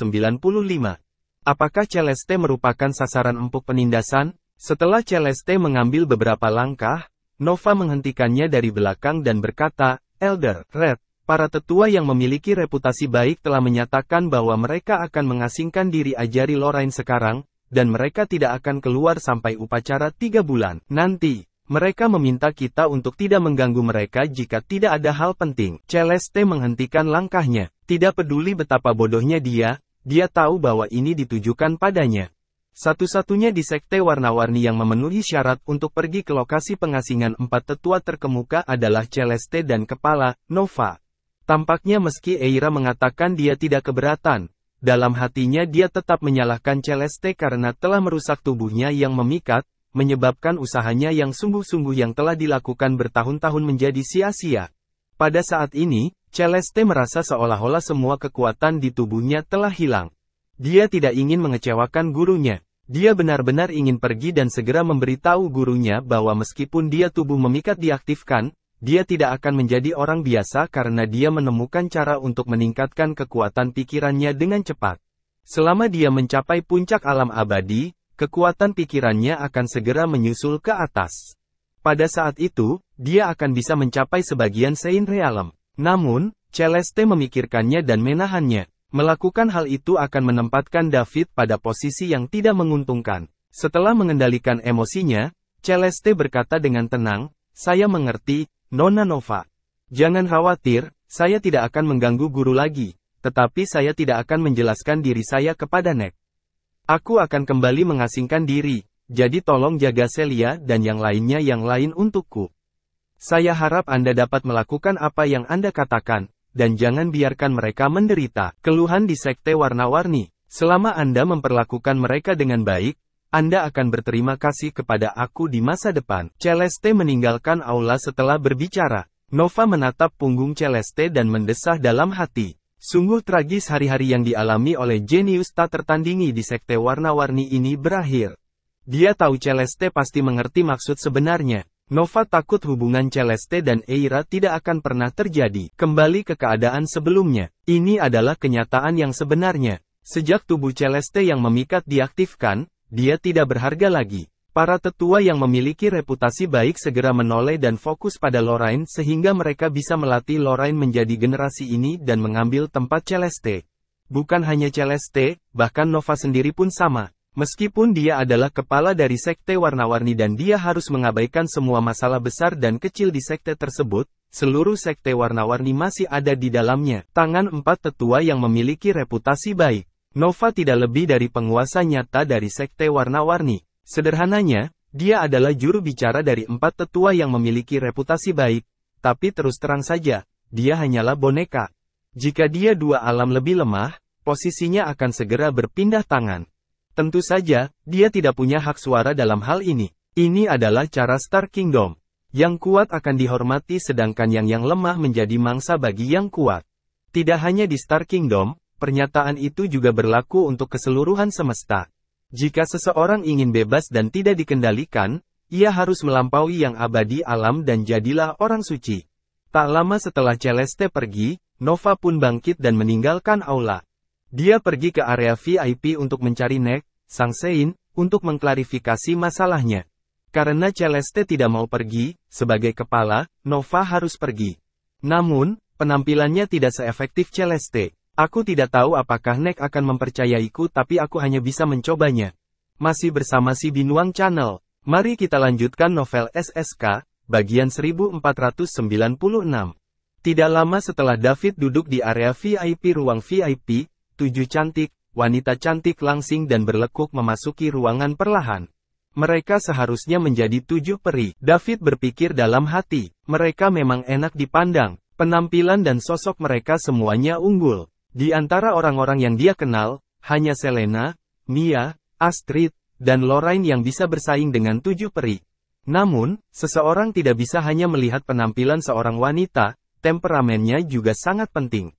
Apakah Celeste merupakan sasaran empuk penindasan? Setelah Celeste mengambil beberapa langkah, Nova menghentikannya dari belakang dan berkata, Elder Red, para tetua yang memiliki reputasi baik telah menyatakan bahwa mereka akan mengasingkan diri ajari Lorraine sekarang, dan mereka tidak akan keluar sampai upacara 3 bulan. Nanti, mereka meminta kita untuk tidak mengganggu mereka jika tidak ada hal penting. Celeste menghentikan langkahnya. Tidak peduli betapa bodohnya dia tahu bahwa ini ditujukan padanya. Satu-satunya di sekte warna-warni yang memenuhi syarat untuk pergi ke lokasi pengasingan 4 tetua terkemuka adalah Celeste dan kepala, Nova. Tampaknya meski Eira mengatakan dia tidak keberatan, dalam hatinya dia tetap menyalahkan Celeste karena telah merusak tubuhnya yang memikat, menyebabkan usahanya yang sungguh-sungguh yang telah dilakukan bertahun-tahun menjadi sia-sia. Pada saat ini, Celeste merasa seolah-olah semua kekuatan di tubuhnya telah hilang. Dia tidak ingin mengecewakan gurunya. Dia benar-benar ingin pergi dan segera memberitahu gurunya bahwa meskipun dia tubuh memikat diaktifkan, dia tidak akan menjadi orang biasa karena dia menemukan cara untuk meningkatkan kekuatan pikirannya dengan cepat. Selama dia mencapai puncak alam abadi, kekuatan pikirannya akan segera menyusul ke atas. Pada saat itu, dia akan bisa mencapai sebagian Sein Realm. Namun, Celeste memikirkannya dan menahannya. Melakukan hal itu akan menempatkan David pada posisi yang tidak menguntungkan. Setelah mengendalikan emosinya, Celeste berkata dengan tenang, "Saya mengerti, Nona Nova. Jangan khawatir, saya tidak akan mengganggu guru lagi, tetapi saya tidak akan menjelaskan diri saya kepada Nek. Aku akan kembali mengasingkan diri, jadi tolong jaga Celia dan yang lain untukku. Saya harap Anda dapat melakukan apa yang Anda katakan. Dan jangan biarkan mereka menderita." Keluhan di sekte warna-warni. Selama Anda memperlakukan mereka dengan baik, Anda akan berterima kasih kepada aku di masa depan. Celeste meninggalkan aula setelah berbicara. Nova menatap punggung Celeste dan mendesah dalam hati. Sungguh tragis hari-hari yang dialami oleh jenius tak tertandingi di sekte warna-warni ini berakhir. Dia tahu Celeste pasti mengerti maksud sebenarnya. Nova takut hubungan Celeste dan Eira tidak akan pernah terjadi kembali ke keadaan sebelumnya. Ini adalah kenyataan yang sebenarnya. Sejak tubuh Celeste yang memikat diaktifkan, dia tidak berharga lagi. Para tetua yang memiliki reputasi baik segera menoleh dan fokus pada Lorraine sehingga mereka bisa melatih Lorraine menjadi generasi ini dan mengambil tempat Celeste. Bukan hanya Celeste, bahkan Nova sendiri pun sama. Meskipun dia adalah kepala dari sekte warna-warni dan dia harus mengabaikan semua masalah besar dan kecil di sekte tersebut, seluruh sekte warna-warni masih ada di dalamnya. Tangan 4 tetua yang memiliki reputasi baik. Nova tidak lebih dari penguasa nyata dari sekte warna-warni. Sederhananya, dia adalah juru bicara dari 4 tetua yang memiliki reputasi baik, tapi terus terang saja, dia hanyalah boneka. Jika dia 2 alam lebih lemah, posisinya akan segera berpindah tangan. Tentu saja, dia tidak punya hak suara dalam hal ini. Ini adalah cara Star Kingdom. Yang kuat akan dihormati sedangkan yang lemah menjadi mangsa bagi yang kuat. Tidak hanya di Star Kingdom, pernyataan itu juga berlaku untuk keseluruhan semesta. Jika seseorang ingin bebas dan tidak dikendalikan, ia harus melampaui yang abadi alam dan jadilah orang suci. Tak lama setelah Celeste pergi, Nova pun bangkit dan meninggalkan aula. Dia pergi ke area VIP untuk mencari Nek, Sang Sein, untuk mengklarifikasi masalahnya. Karena Celeste tidak mau pergi, sebagai kepala, Nova harus pergi. Namun, penampilannya tidak seefektif Celeste. Aku tidak tahu apakah Nek akan mempercayaiku tapi aku hanya bisa mencobanya. Masih bersama si Binuang Channel. Mari kita lanjutkan novel SSK, bagian 1496. Tidak lama setelah David duduk di area VIP ruang VIP, 7 cantik, wanita cantik langsing dan berlekuk memasuki ruangan perlahan. Mereka seharusnya menjadi 7 peri. David berpikir dalam hati, mereka memang enak dipandang. Penampilan dan sosok mereka semuanya unggul. Di antara orang-orang yang dia kenal, hanya Selena, Mia, Astrid, dan Lorraine yang bisa bersaing dengan 7 peri. Namun, seseorang tidak bisa hanya melihat penampilan seorang wanita, temperamennya juga sangat penting.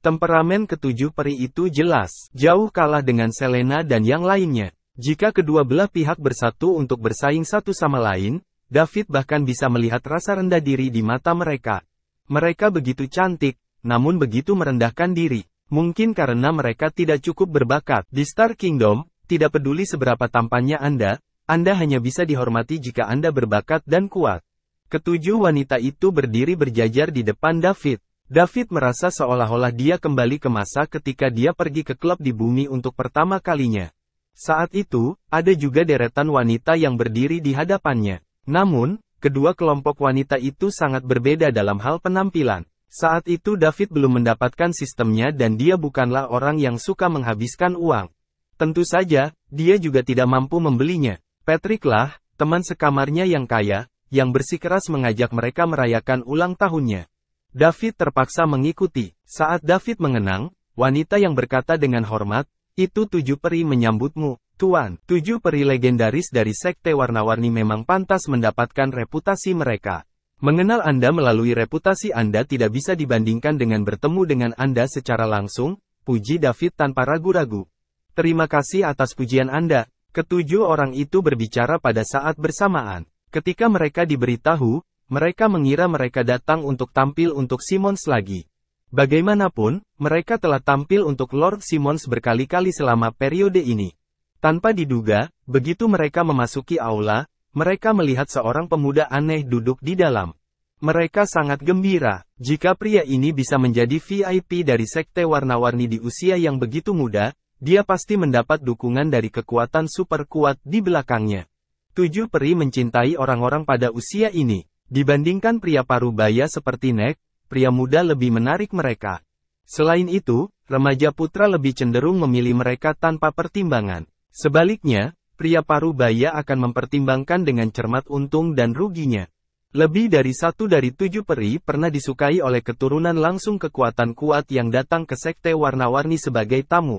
Temperamen ke-7 peri itu jelas, jauh kalah dengan Selena dan yang lainnya. Jika kedua belah pihak bersatu untuk bersaing satu sama lain, David bahkan bisa melihat rasa rendah diri di mata mereka. Mereka begitu cantik, namun begitu merendahkan diri. Mungkin karena mereka tidak cukup berbakat. Di Star Kingdom, tidak peduli seberapa tampannya Anda hanya bisa dihormati jika Anda berbakat dan kuat. Ketujuh wanita itu berdiri berjajar di depan David. David merasa seolah-olah dia kembali ke masa ketika dia pergi ke klub di bumi untuk pertama kalinya. Saat itu, ada juga deretan wanita yang berdiri di hadapannya. Namun, kedua kelompok wanita itu sangat berbeda dalam hal penampilan. Saat itu David belum mendapatkan sistemnya dan dia bukanlah orang yang suka menghabiskan uang. Tentu saja, dia juga tidak mampu membelinya. Patrick lah, teman sekamarnya yang kaya, yang bersikeras mengajak mereka merayakan ulang tahunnya. David terpaksa mengikuti. Saat David mengenang, wanita yang berkata dengan hormat, "Itu 7 peri menyambutmu, Tuan." 7 peri legendaris dari Sekte Warna-Warni memang pantas mendapatkan reputasi mereka. Mengenal Anda melalui reputasi Anda tidak bisa dibandingkan dengan bertemu dengan Anda secara langsung, puji David tanpa ragu-ragu. Terima kasih atas pujian Anda. Ketujuh orang itu berbicara pada saat bersamaan. Ketika mereka diberitahu, mereka mengira mereka datang untuk tampil untuk Simmons lagi. Bagaimanapun, mereka telah tampil untuk Lord Simmons berkali-kali selama periode ini. Tanpa diduga, begitu mereka memasuki aula, mereka melihat seorang pemuda aneh duduk di dalam. Mereka sangat gembira, jika pria ini bisa menjadi VIP dari Sekte Warna-Warni di usia yang begitu muda, dia pasti mendapat dukungan dari kekuatan super kuat di belakangnya. 7 peri mencintai orang-orang pada usia ini. Dibandingkan pria parubaya seperti Nek, pria muda lebih menarik mereka. Selain itu, remaja putra lebih cenderung memilih mereka tanpa pertimbangan. Sebaliknya, pria parubaya akan mempertimbangkan dengan cermat untung dan ruginya. Lebih dari 1 dari 7 peri pernah disukai oleh keturunan langsung kekuatan kuat yang datang ke Sekte Warna-Warni sebagai tamu.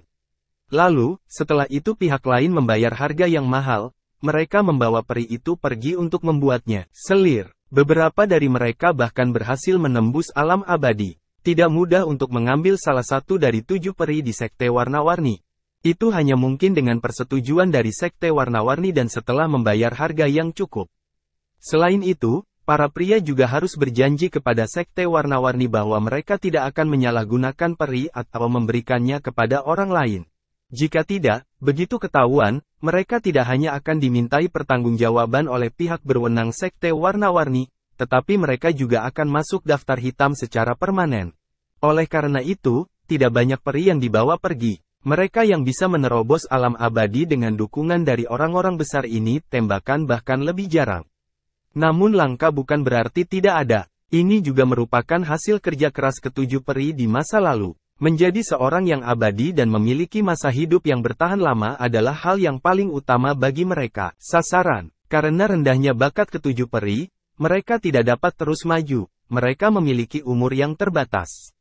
Lalu, setelah itu pihak lain membayar harga yang mahal, mereka membawa peri itu pergi untuk membuatnya selir. Beberapa dari mereka bahkan berhasil menembus alam abadi. Tidak mudah untuk mengambil salah satu dari 7 peri di Sekte Warna-Warni. Itu hanya mungkin dengan persetujuan dari Sekte Warna-Warni dan setelah membayar harga yang cukup. Selain itu, para pria juga harus berjanji kepada Sekte Warna-Warni bahwa mereka tidak akan menyalahgunakan peri atau memberikannya kepada orang lain. Jika tidak, begitu ketahuan, mereka tidak hanya akan dimintai pertanggungjawaban oleh pihak berwenang Sekte Warna-Warni, tetapi mereka juga akan masuk daftar hitam secara permanen. Oleh karena itu, tidak banyak peri yang dibawa pergi. Mereka yang bisa menerobos alam abadi dengan dukungan dari orang-orang besar ini tembakan bahkan lebih jarang. Namun langka bukan berarti tidak ada. Ini juga merupakan hasil kerja keras ketujuh peri di masa lalu. Menjadi seorang yang abadi dan memiliki masa hidup yang bertahan lama adalah hal yang paling utama bagi mereka. Sasaran. Karena rendahnya bakat ketujuh peri, mereka tidak dapat terus maju. Mereka memiliki umur yang terbatas.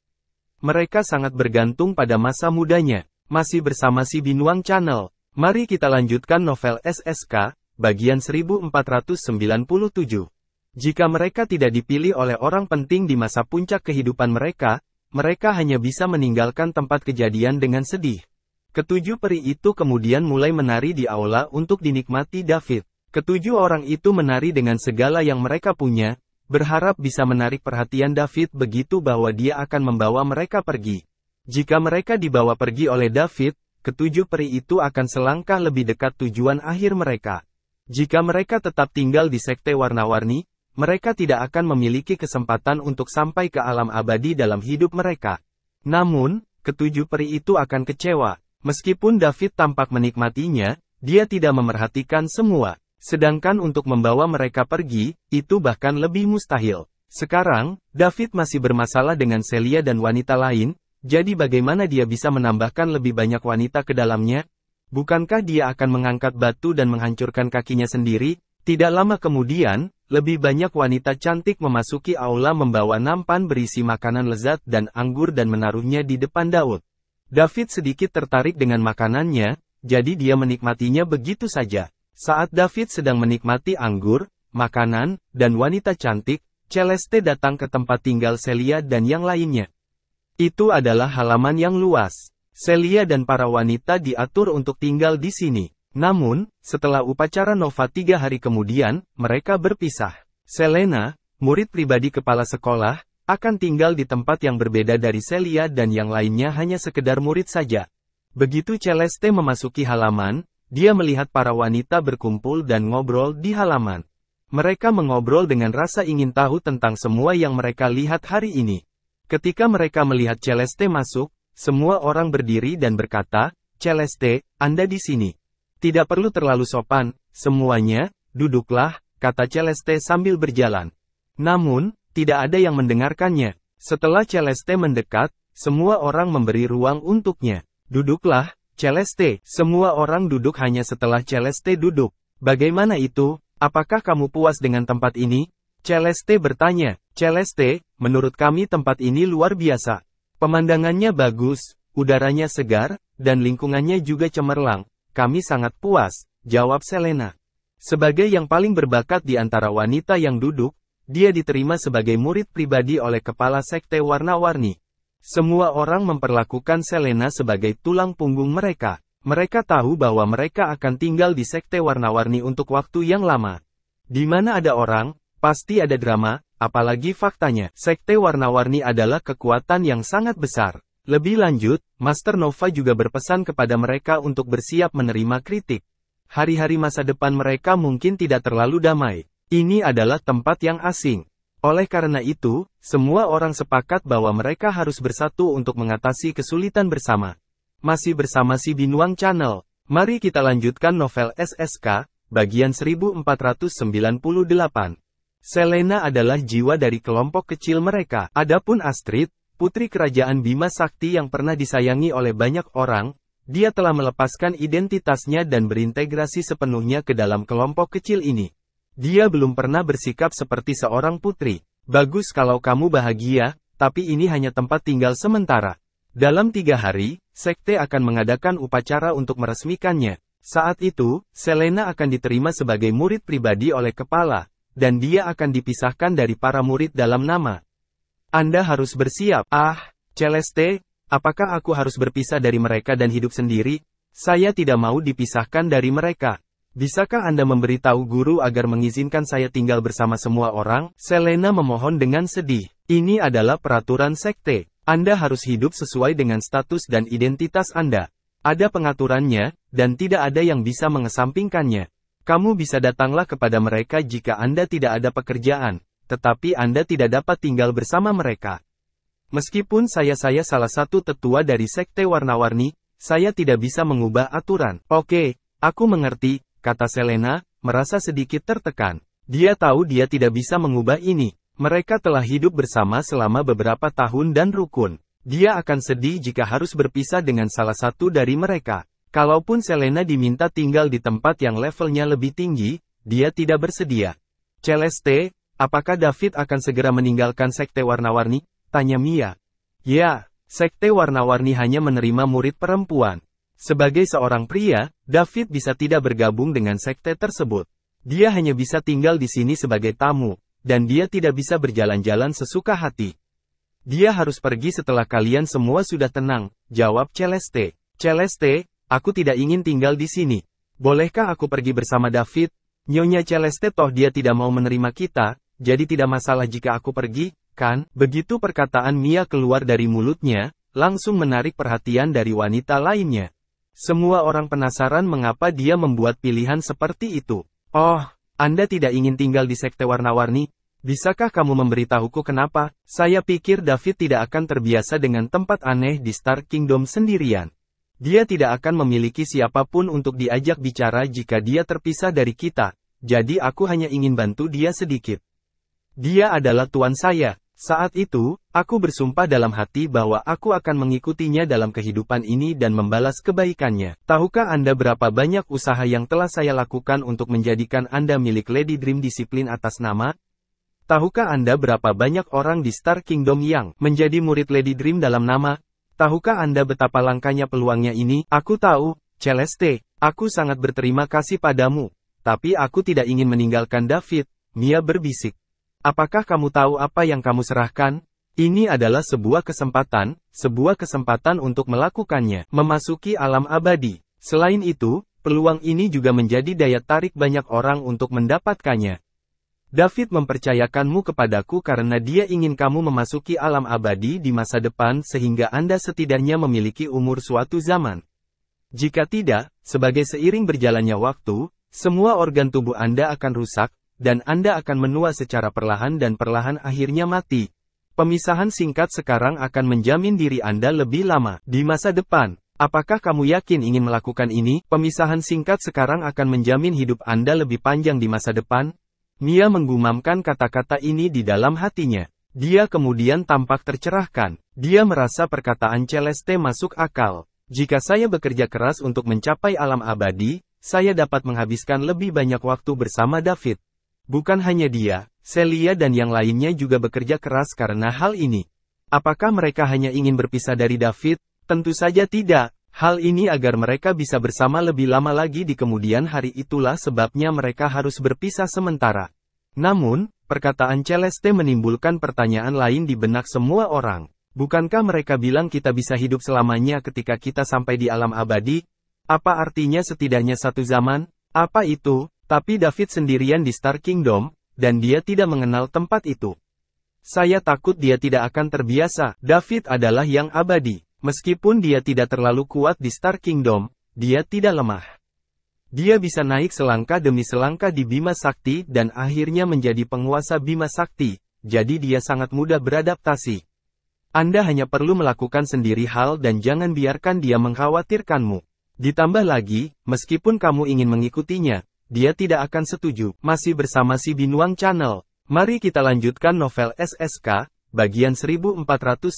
Mereka sangat bergantung pada masa mudanya. Masih bersama si Binuang Channel. Mari kita lanjutkan novel SSK, bagian 1497. Jika mereka tidak dipilih oleh orang penting di masa puncak kehidupan mereka, mereka hanya bisa meninggalkan tempat kejadian dengan sedih. Ketujuh peri itu kemudian mulai menari di aula untuk dinikmati David. Ketujuh orang itu menari dengan segala yang mereka punya, berharap bisa menarik perhatian David begitu bahwa dia akan membawa mereka pergi. Jika mereka dibawa pergi oleh David, ketujuh peri itu akan selangkah lebih dekat tujuan akhir mereka. Jika mereka tetap tinggal di Sekte Warna-Warni, mereka tidak akan memiliki kesempatan untuk sampai ke alam abadi dalam hidup mereka. Namun, ketujuh peri itu akan kecewa. Meskipun David tampak menikmatinya, dia tidak memerhatikan semua. Sedangkan untuk membawa mereka pergi, itu bahkan lebih mustahil. Sekarang, David masih bermasalah dengan Celia dan wanita lain, jadi bagaimana dia bisa menambahkan lebih banyak wanita ke dalamnya? Bukankah dia akan mengangkat batu dan menghancurkan kakinya sendiri? Tidak lama kemudian, lebih banyak wanita cantik memasuki aula membawa nampan berisi makanan lezat dan anggur dan menaruhnya di depan Daud. David sedikit tertarik dengan makanannya, jadi dia menikmatinya begitu saja. Saat David sedang menikmati anggur, makanan, dan wanita cantik, Celeste datang ke tempat tinggal Celia dan yang lainnya. Itu adalah halaman yang luas. Celia dan para wanita diatur untuk tinggal di sini. Namun, setelah upacara Nova 3 hari kemudian, mereka berpisah. Selena, murid pribadi kepala sekolah, akan tinggal di tempat yang berbeda dari Celia dan yang lainnya hanya sekedar murid saja. Begitu Celeste memasuki halaman, dia melihat para wanita berkumpul dan ngobrol di halaman. Mereka mengobrol dengan rasa ingin tahu tentang semua yang mereka lihat hari ini. Ketika mereka melihat Celeste masuk, semua orang berdiri dan berkata, "Celeste, Anda di sini. Tidak perlu terlalu sopan, semuanya, duduklah," kata Celeste sambil berjalan. Namun, tidak ada yang mendengarkannya. Setelah Celeste mendekat, semua orang memberi ruang untuknya. Duduklah, Celeste. Semua orang duduk hanya setelah Celeste duduk. Bagaimana itu? Apakah kamu puas dengan tempat ini? Celeste bertanya. Celeste, menurut kami tempat ini luar biasa. Pemandangannya bagus, udaranya segar, dan lingkungannya juga cemerlang. Kami sangat puas, jawab Selena. Sebagai yang paling berbakat di antara wanita yang duduk, dia diterima sebagai murid pribadi oleh kepala sekte warna-warni. Semua orang memperlakukan Selena sebagai tulang punggung mereka. Mereka tahu bahwa mereka akan tinggal di sekte warna-warni untuk waktu yang lama. Di mana ada orang, pasti ada drama, apalagi faktanya, sekte warna-warni adalah kekuatan yang sangat besar. Lebih lanjut, Master Nova juga berpesan kepada mereka untuk bersiap menerima kritik. Hari-hari masa depan mereka mungkin tidak terlalu damai. Ini adalah tempat yang asing. Oleh karena itu, semua orang sepakat bahwa mereka harus bersatu untuk mengatasi kesulitan bersama. Masih bersama si Binuang Channel. Mari kita lanjutkan novel SSK, bagian 1498. Selena adalah jiwa dari kelompok kecil mereka. Adapun Astrid, putri kerajaan Bima Sakti yang pernah disayangi oleh banyak orang, dia telah melepaskan identitasnya dan berintegrasi sepenuhnya ke dalam kelompok kecil ini. Dia belum pernah bersikap seperti seorang putri. Bagus kalau kamu bahagia, tapi ini hanya tempat tinggal sementara. Dalam 3 hari, sekte akan mengadakan upacara untuk meresmikannya. Saat itu, Selena akan diterima sebagai murid pribadi oleh kepala, dan dia akan dipisahkan dari para murid dalam nama. Anda harus bersiap. Ah, Celeste, apakah aku harus berpisah dari mereka dan hidup sendiri? Saya tidak mau dipisahkan dari mereka. Bisakah Anda memberitahu guru agar mengizinkan saya tinggal bersama semua orang? Selena memohon dengan sedih. Ini adalah peraturan sekte. Anda harus hidup sesuai dengan status dan identitas Anda. Ada pengaturannya, dan tidak ada yang bisa mengesampingkannya. Kamu bisa datanglah kepada mereka jika Anda tidak ada pekerjaan, tetapi Anda tidak dapat tinggal bersama mereka. Meskipun saya salah satu tetua dari sekte warna-warni, saya tidak bisa mengubah aturan. Oke, aku mengerti, kata Selena, merasa sedikit tertekan. Dia tahu dia tidak bisa mengubah ini. Mereka telah hidup bersama selama beberapa tahun dan rukun. Dia akan sedih jika harus berpisah dengan salah satu dari mereka. Kalaupun Selena diminta tinggal di tempat yang levelnya lebih tinggi, dia tidak bersedia. Celeste, apakah David akan segera meninggalkan sekte warna-warni? Tanya Mia. Ya, sekte warna-warni hanya menerima murid perempuan. Sebagai seorang pria, David bisa tidak bergabung dengan sekte tersebut. Dia hanya bisa tinggal di sini sebagai tamu, dan dia tidak bisa berjalan-jalan sesuka hati. Dia harus pergi setelah kalian semua sudah tenang, jawab Celeste. Celeste, aku tidak ingin tinggal di sini. Bolehkah aku pergi bersama David? Nyonya Celeste toh dia tidak mau menerima kita, jadi tidak masalah jika aku pergi, kan? Begitu perkataan Mia keluar dari mulutnya, langsung menarik perhatian dari wanita lainnya. Semua orang penasaran mengapa dia membuat pilihan seperti itu. Oh, Anda tidak ingin tinggal di sekte warna-warni? Bisakah kamu memberitahuku kenapa? Saya pikir David tidak akan terbiasa dengan tempat aneh di Star Kingdom sendirian. Dia tidak akan memiliki siapapun untuk diajak bicara jika dia terpisah dari kita, jadi aku hanya ingin bantu dia sedikit. Dia adalah tuan saya. Saat itu, aku bersumpah dalam hati bahwa aku akan mengikutinya dalam kehidupan ini dan membalas kebaikannya. Tahukah Anda berapa banyak usaha yang telah saya lakukan untuk menjadikan Anda milik Lady Dream disiplin atas nama? Tahukah Anda berapa banyak orang di Star Kingdom yang menjadi murid Lady Dream dalam nama? Tahukah Anda betapa langkanya peluangnya ini? Aku tahu, Celeste, aku sangat berterima kasih padamu. Tapi aku tidak ingin meninggalkan David, Mia berbisik. Apakah kamu tahu apa yang kamu serahkan? Ini adalah sebuah kesempatan untuk melakukannya, memasuki alam abadi. Selain itu, peluang ini juga menjadi daya tarik banyak orang untuk mendapatkannya. David mempercayakanmu kepadaku karena dia ingin kamu memasuki alam abadi di masa depan sehingga Anda setidaknya memiliki umur suatu zaman. Jika tidak, sebagai seiring berjalannya waktu, semua organ tubuh Anda akan rusak, dan Anda akan menua secara perlahan dan perlahan akhirnya mati. Pemisahan singkat sekarang akan menjamin diri Anda lebih lama di masa depan. Apakah kamu yakin ingin melakukan ini? Pemisahan singkat sekarang akan menjamin hidup Anda lebih panjang di masa depan. Mia menggumamkan kata-kata ini di dalam hatinya. Dia kemudian tampak tercerahkan. Dia merasa perkataan Celeste masuk akal. Jika saya bekerja keras untuk mencapai alam abadi, saya dapat menghabiskan lebih banyak waktu bersama David. Bukan hanya dia, Celia dan yang lainnya juga bekerja keras karena hal ini. Apakah mereka hanya ingin berpisah dari David? Tentu saja tidak. Hal ini agar mereka bisa bersama lebih lama lagi di kemudian hari, itulah sebabnya mereka harus berpisah sementara. Namun, perkataan Celeste menimbulkan pertanyaan lain di benak semua orang. Bukankah mereka bilang kita bisa hidup selamanya ketika kita sampai di alam abadi? Apa artinya setidaknya satu zaman? Apa itu? Tapi David sendirian di Star Kingdom, dan dia tidak mengenal tempat itu. Saya takut dia tidak akan terbiasa. David adalah yang abadi. Meskipun dia tidak terlalu kuat di Star Kingdom, dia tidak lemah. Dia bisa naik selangkah demi selangkah di Bima Sakti dan akhirnya menjadi penguasa Bima Sakti, jadi dia sangat mudah beradaptasi. Anda hanya perlu melakukan sendiri hal dan jangan biarkan dia mengkhawatirkanmu. Ditambah lagi, meskipun kamu ingin mengikutinya, dia tidak akan setuju. Masih bersama si Binuang Channel. Mari kita lanjutkan novel SSK, bagian 1499.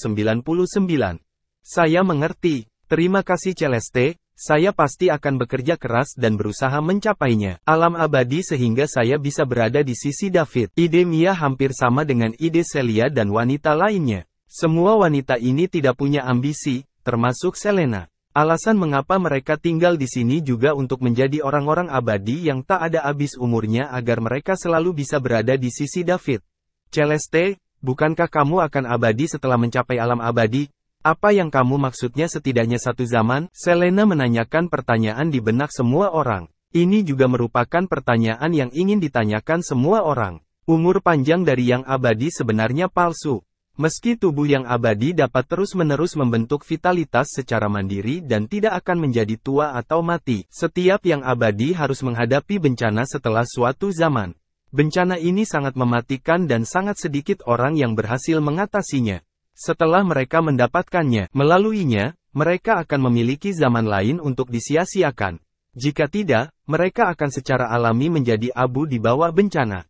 Saya mengerti. Terima kasih Celeste, saya pasti akan bekerja keras dan berusaha mencapainya. Alam abadi sehingga saya bisa berada di sisi David. Ide Mia hampir sama dengan ide Celia dan wanita lainnya. Semua wanita ini tidak punya ambisi, termasuk Selena. Alasan mengapa mereka tinggal di sini juga untuk menjadi orang-orang abadi yang tak ada habis umurnya agar mereka selalu bisa berada di sisi David. Celeste, bukankah kamu akan abadi setelah mencapai alam abadi? Apa yang kamu maksudnya setidaknya satu zaman? Selena menanyakan pertanyaan di benak semua orang. Ini juga merupakan pertanyaan yang ingin ditanyakan semua orang. Umur panjang dari yang abadi sebenarnya palsu. Meski tubuh yang abadi dapat terus-menerus membentuk vitalitas secara mandiri dan tidak akan menjadi tua atau mati, setiap yang abadi harus menghadapi bencana setelah suatu zaman. Bencana ini sangat mematikan dan sangat sedikit orang yang berhasil mengatasinya. Setelah mereka mendapatkannya, melaluinya, mereka akan memiliki zaman lain untuk disia-siakan. Jika tidak, mereka akan secara alami menjadi abu di bawah bencana.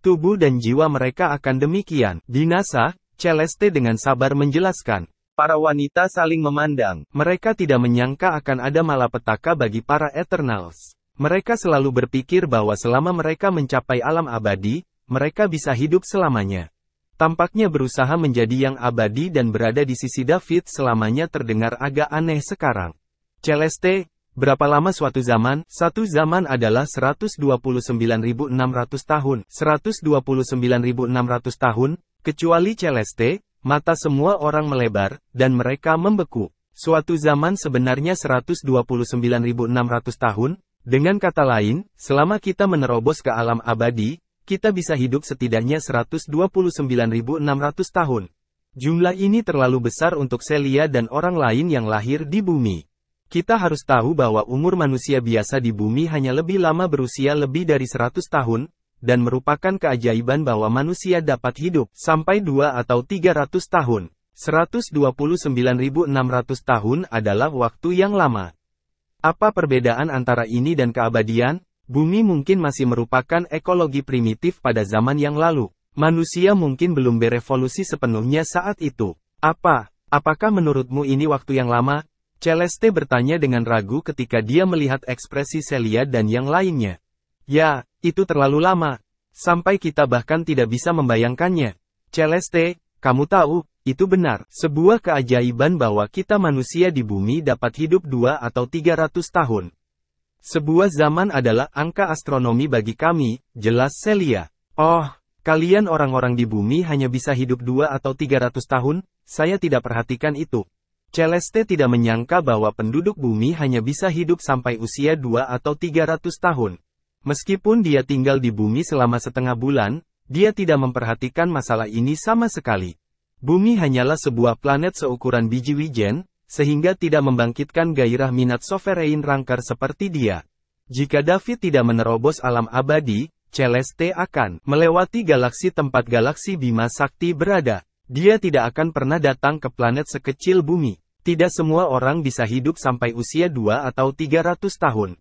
Tubuh dan jiwa mereka akan demikian binasa. Celeste dengan sabar menjelaskan. Para wanita saling memandang. Mereka tidak menyangka akan ada malapetaka bagi para Eternals. Mereka selalu berpikir bahwa selama mereka mencapai alam abadi, mereka bisa hidup selamanya. Tampaknya berusaha menjadi yang abadi dan berada di sisi David selamanya terdengar agak aneh sekarang. Celeste, berapa lama suatu zaman? Satu zaman adalah 129.600 tahun. 129.600 tahun? Kecuali Celeste, mata semua orang melebar, dan mereka membeku. Suatu zaman sebenarnya 129.600 tahun, dengan kata lain, selama kita menerobos ke alam abadi, kita bisa hidup setidaknya 129.600 tahun. Jumlah ini terlalu besar untuk Celia dan orang lain yang lahir di bumi. Kita harus tahu bahwa umur manusia biasa di bumi hanya lebih lama berusia lebih dari 100 tahun, dan merupakan keajaiban bahwa manusia dapat hidup sampai 2 atau 300 tahun. 129.600 tahun adalah waktu yang lama. Apa perbedaan antara ini dan keabadian? Bumi mungkin masih merupakan ekologi primitif pada zaman yang lalu. Manusia mungkin belum berevolusi sepenuhnya saat itu. Apakah menurutmu ini waktu yang lama? Celeste bertanya dengan ragu ketika dia melihat ekspresi Celia dan yang lainnya. Ya, itu terlalu lama. Sampai kita bahkan tidak bisa membayangkannya. Celeste, kamu tahu, itu benar. Sebuah keajaiban bahwa kita manusia di bumi dapat hidup 2 atau 300 tahun. Sebuah zaman adalah angka astronomi bagi kami, jelas Celia. Oh, kalian orang-orang di bumi hanya bisa hidup 2 atau 300 tahun? Saya tidak perhatikan itu. Celeste tidak menyangka bahwa penduduk bumi hanya bisa hidup sampai usia 2 atau 300 tahun. Meskipun dia tinggal di bumi selama setengah bulan, dia tidak memperhatikan masalah ini sama sekali. Bumi hanyalah sebuah planet seukuran biji wijen, sehingga tidak membangkitkan gairah minat Sovereign Ranker seperti dia. Jika David tidak menerobos alam abadi, Celeste akan melewati galaksi tempat galaksi Bima Sakti berada. Dia tidak akan pernah datang ke planet sekecil bumi. Tidak semua orang bisa hidup sampai usia 2 atau 300 tahun.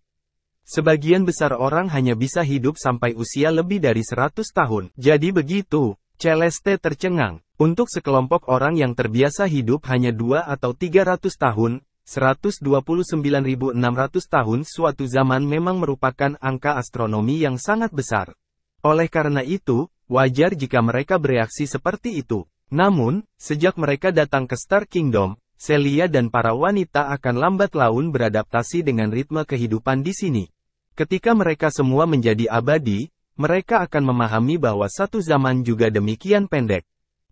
Sebagian besar orang hanya bisa hidup sampai usia lebih dari 100 tahun. Jadi begitu. Celeste tercengang. Untuk sekelompok orang yang terbiasa hidup hanya 2 atau 300 tahun, 129.600 tahun suatu zaman memang merupakan angka astronomi yang sangat besar. Oleh karena itu, wajar jika mereka bereaksi seperti itu. Namun, sejak mereka datang ke Star Kingdom, Celia dan para wanita akan lambat laun beradaptasi dengan ritme kehidupan di sini. Ketika mereka semua menjadi abadi, mereka akan memahami bahwa satu zaman juga demikian pendek.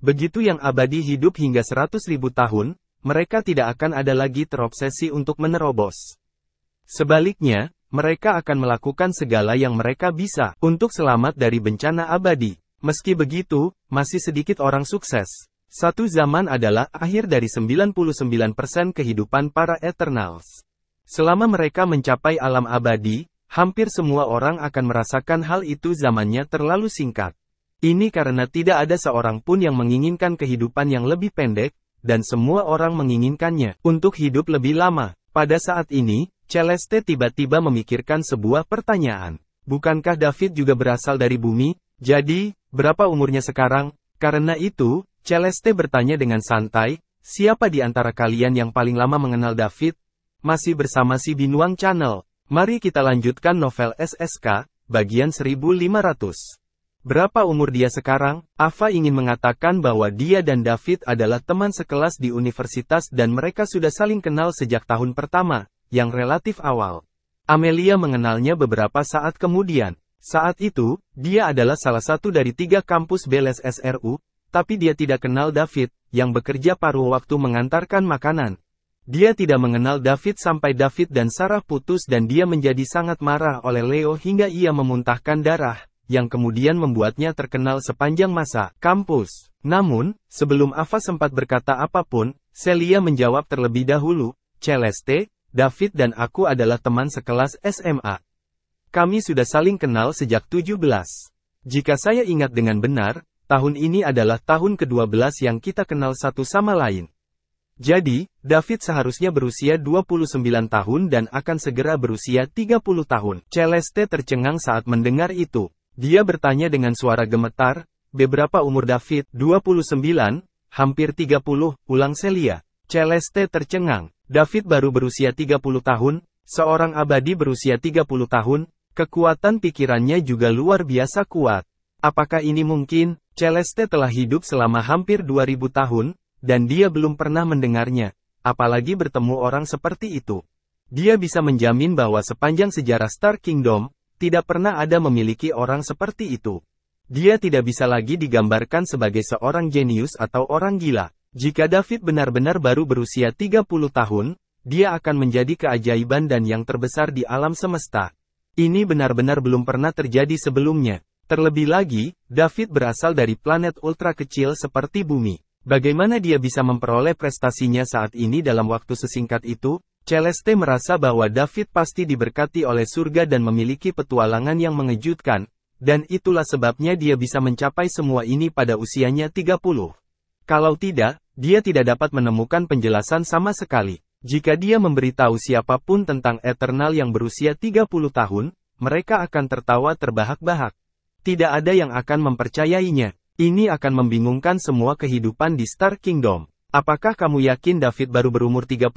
Begitu yang abadi hidup hingga 100.000 tahun, mereka tidak akan ada lagi terobsesi untuk menerobos. Sebaliknya, mereka akan melakukan segala yang mereka bisa untuk selamat dari bencana abadi. Meski begitu, masih sedikit orang sukses. Satu zaman adalah akhir dari 99% kehidupan para Eternals. Selama mereka mencapai alam abadi, hampir semua orang akan merasakan hal itu zamannya terlalu singkat. Ini karena tidak ada seorang pun yang menginginkan kehidupan yang lebih pendek, dan semua orang menginginkannya untuk hidup lebih lama. Pada saat ini, Celeste tiba-tiba memikirkan sebuah pertanyaan. Bukankah David juga berasal dari bumi? Jadi, berapa umurnya sekarang? Karena itu, Celeste bertanya dengan santai, siapa di antara kalian yang paling lama mengenal David? Masih bersama si Binuang Channel. Mari kita lanjutkan novel SSK, bagian 1500. Berapa umur dia sekarang? Ava ingin mengatakan bahwa dia dan David adalah teman sekelas di universitas dan mereka sudah saling kenal sejak tahun pertama, yang relatif awal. Amelia mengenalnya beberapa saat kemudian. Saat itu, dia adalah salah satu dari 3 kampus Beles SRU, tapi dia tidak kenal David, yang bekerja paruh waktu mengantarkan makanan. Dia tidak mengenal David sampai David dan Sarah putus dan dia menjadi sangat marah oleh Leo hingga ia memuntahkan darah, yang kemudian membuatnya terkenal sepanjang masa kampus. Namun, sebelum Ava sempat berkata apapun, Celia menjawab terlebih dahulu, Celeste, David dan aku adalah teman sekelas SMA. Kami sudah saling kenal sejak 17. Jika saya ingat dengan benar, tahun ini adalah tahun ke-12 yang kita kenal satu sama lain. Jadi, David seharusnya berusia 29 tahun dan akan segera berusia 30 tahun. Celeste tercengang saat mendengar itu. Dia bertanya dengan suara gemetar, beberapa umur David? 29, hampir 30, ulang Celia. Celeste tercengang. David baru berusia 30 tahun, seorang abadi berusia 30 tahun, kekuatan pikirannya juga luar biasa kuat. Apakah ini mungkin? Celeste telah hidup selama hampir 2000 tahun, dan dia belum pernah mendengarnya, apalagi bertemu orang seperti itu. Dia bisa menjamin bahwa sepanjang sejarah Star Kingdom, tidak pernah ada memiliki orang seperti itu. Dia tidak bisa lagi digambarkan sebagai seorang jenius atau orang gila. Jika David benar-benar baru berusia 30 tahun, dia akan menjadi keajaiban dan yang terbesar di alam semesta. Ini benar-benar belum pernah terjadi sebelumnya. Terlebih lagi, David berasal dari planet ultra kecil seperti bumi. Bagaimana dia bisa memperoleh prestasinya saat ini dalam waktu sesingkat itu? Celeste merasa bahwa David pasti diberkati oleh surga dan memiliki petualangan yang mengejutkan, dan itulah sebabnya dia bisa mencapai semua ini pada usianya 30. Kalau tidak, dia tidak dapat menemukan penjelasan sama sekali. Jika dia memberitahu siapapun tentang Eternal yang berusia 30 tahun, mereka akan tertawa terbahak-bahak. Tidak ada yang akan mempercayainya. Ini akan membingungkan semua kehidupan di Star Kingdom. Apakah kamu yakin David baru berumur 30?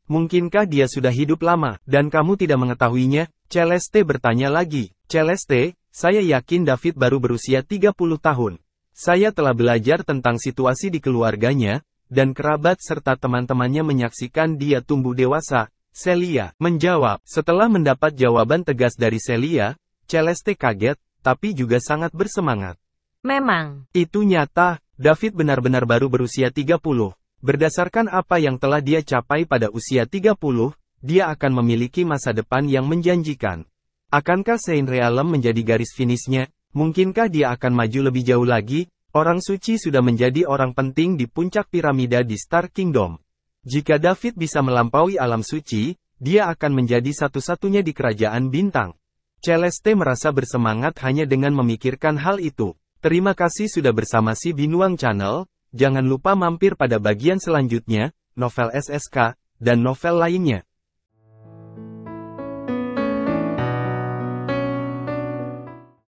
Mungkinkah dia sudah hidup lama, dan kamu tidak mengetahuinya? Celeste bertanya lagi. Celeste, saya yakin David baru berusia 30 tahun. Saya telah belajar tentang situasi di keluarganya, dan kerabat serta teman-temannya menyaksikan dia tumbuh dewasa. Celia menjawab. Setelah mendapat jawaban tegas dari Celia, Celeste kaget, tapi juga sangat bersemangat. Memang. Itu nyata, David benar-benar baru berusia 30. Berdasarkan apa yang telah dia capai pada usia 30, dia akan memiliki masa depan yang menjanjikan. Akankah Saint Realm menjadi garis finishnya? Mungkinkah dia akan maju lebih jauh lagi? Orang suci sudah menjadi orang penting di puncak piramida di Star Kingdom. Jika David bisa melampaui alam suci, dia akan menjadi satu-satunya di kerajaan bintang. Celeste merasa bersemangat hanya dengan memikirkan hal itu. Terima kasih sudah bersama si Binuang Channel. Jangan lupa mampir pada bagian selanjutnya, novel SSK, dan novel lainnya.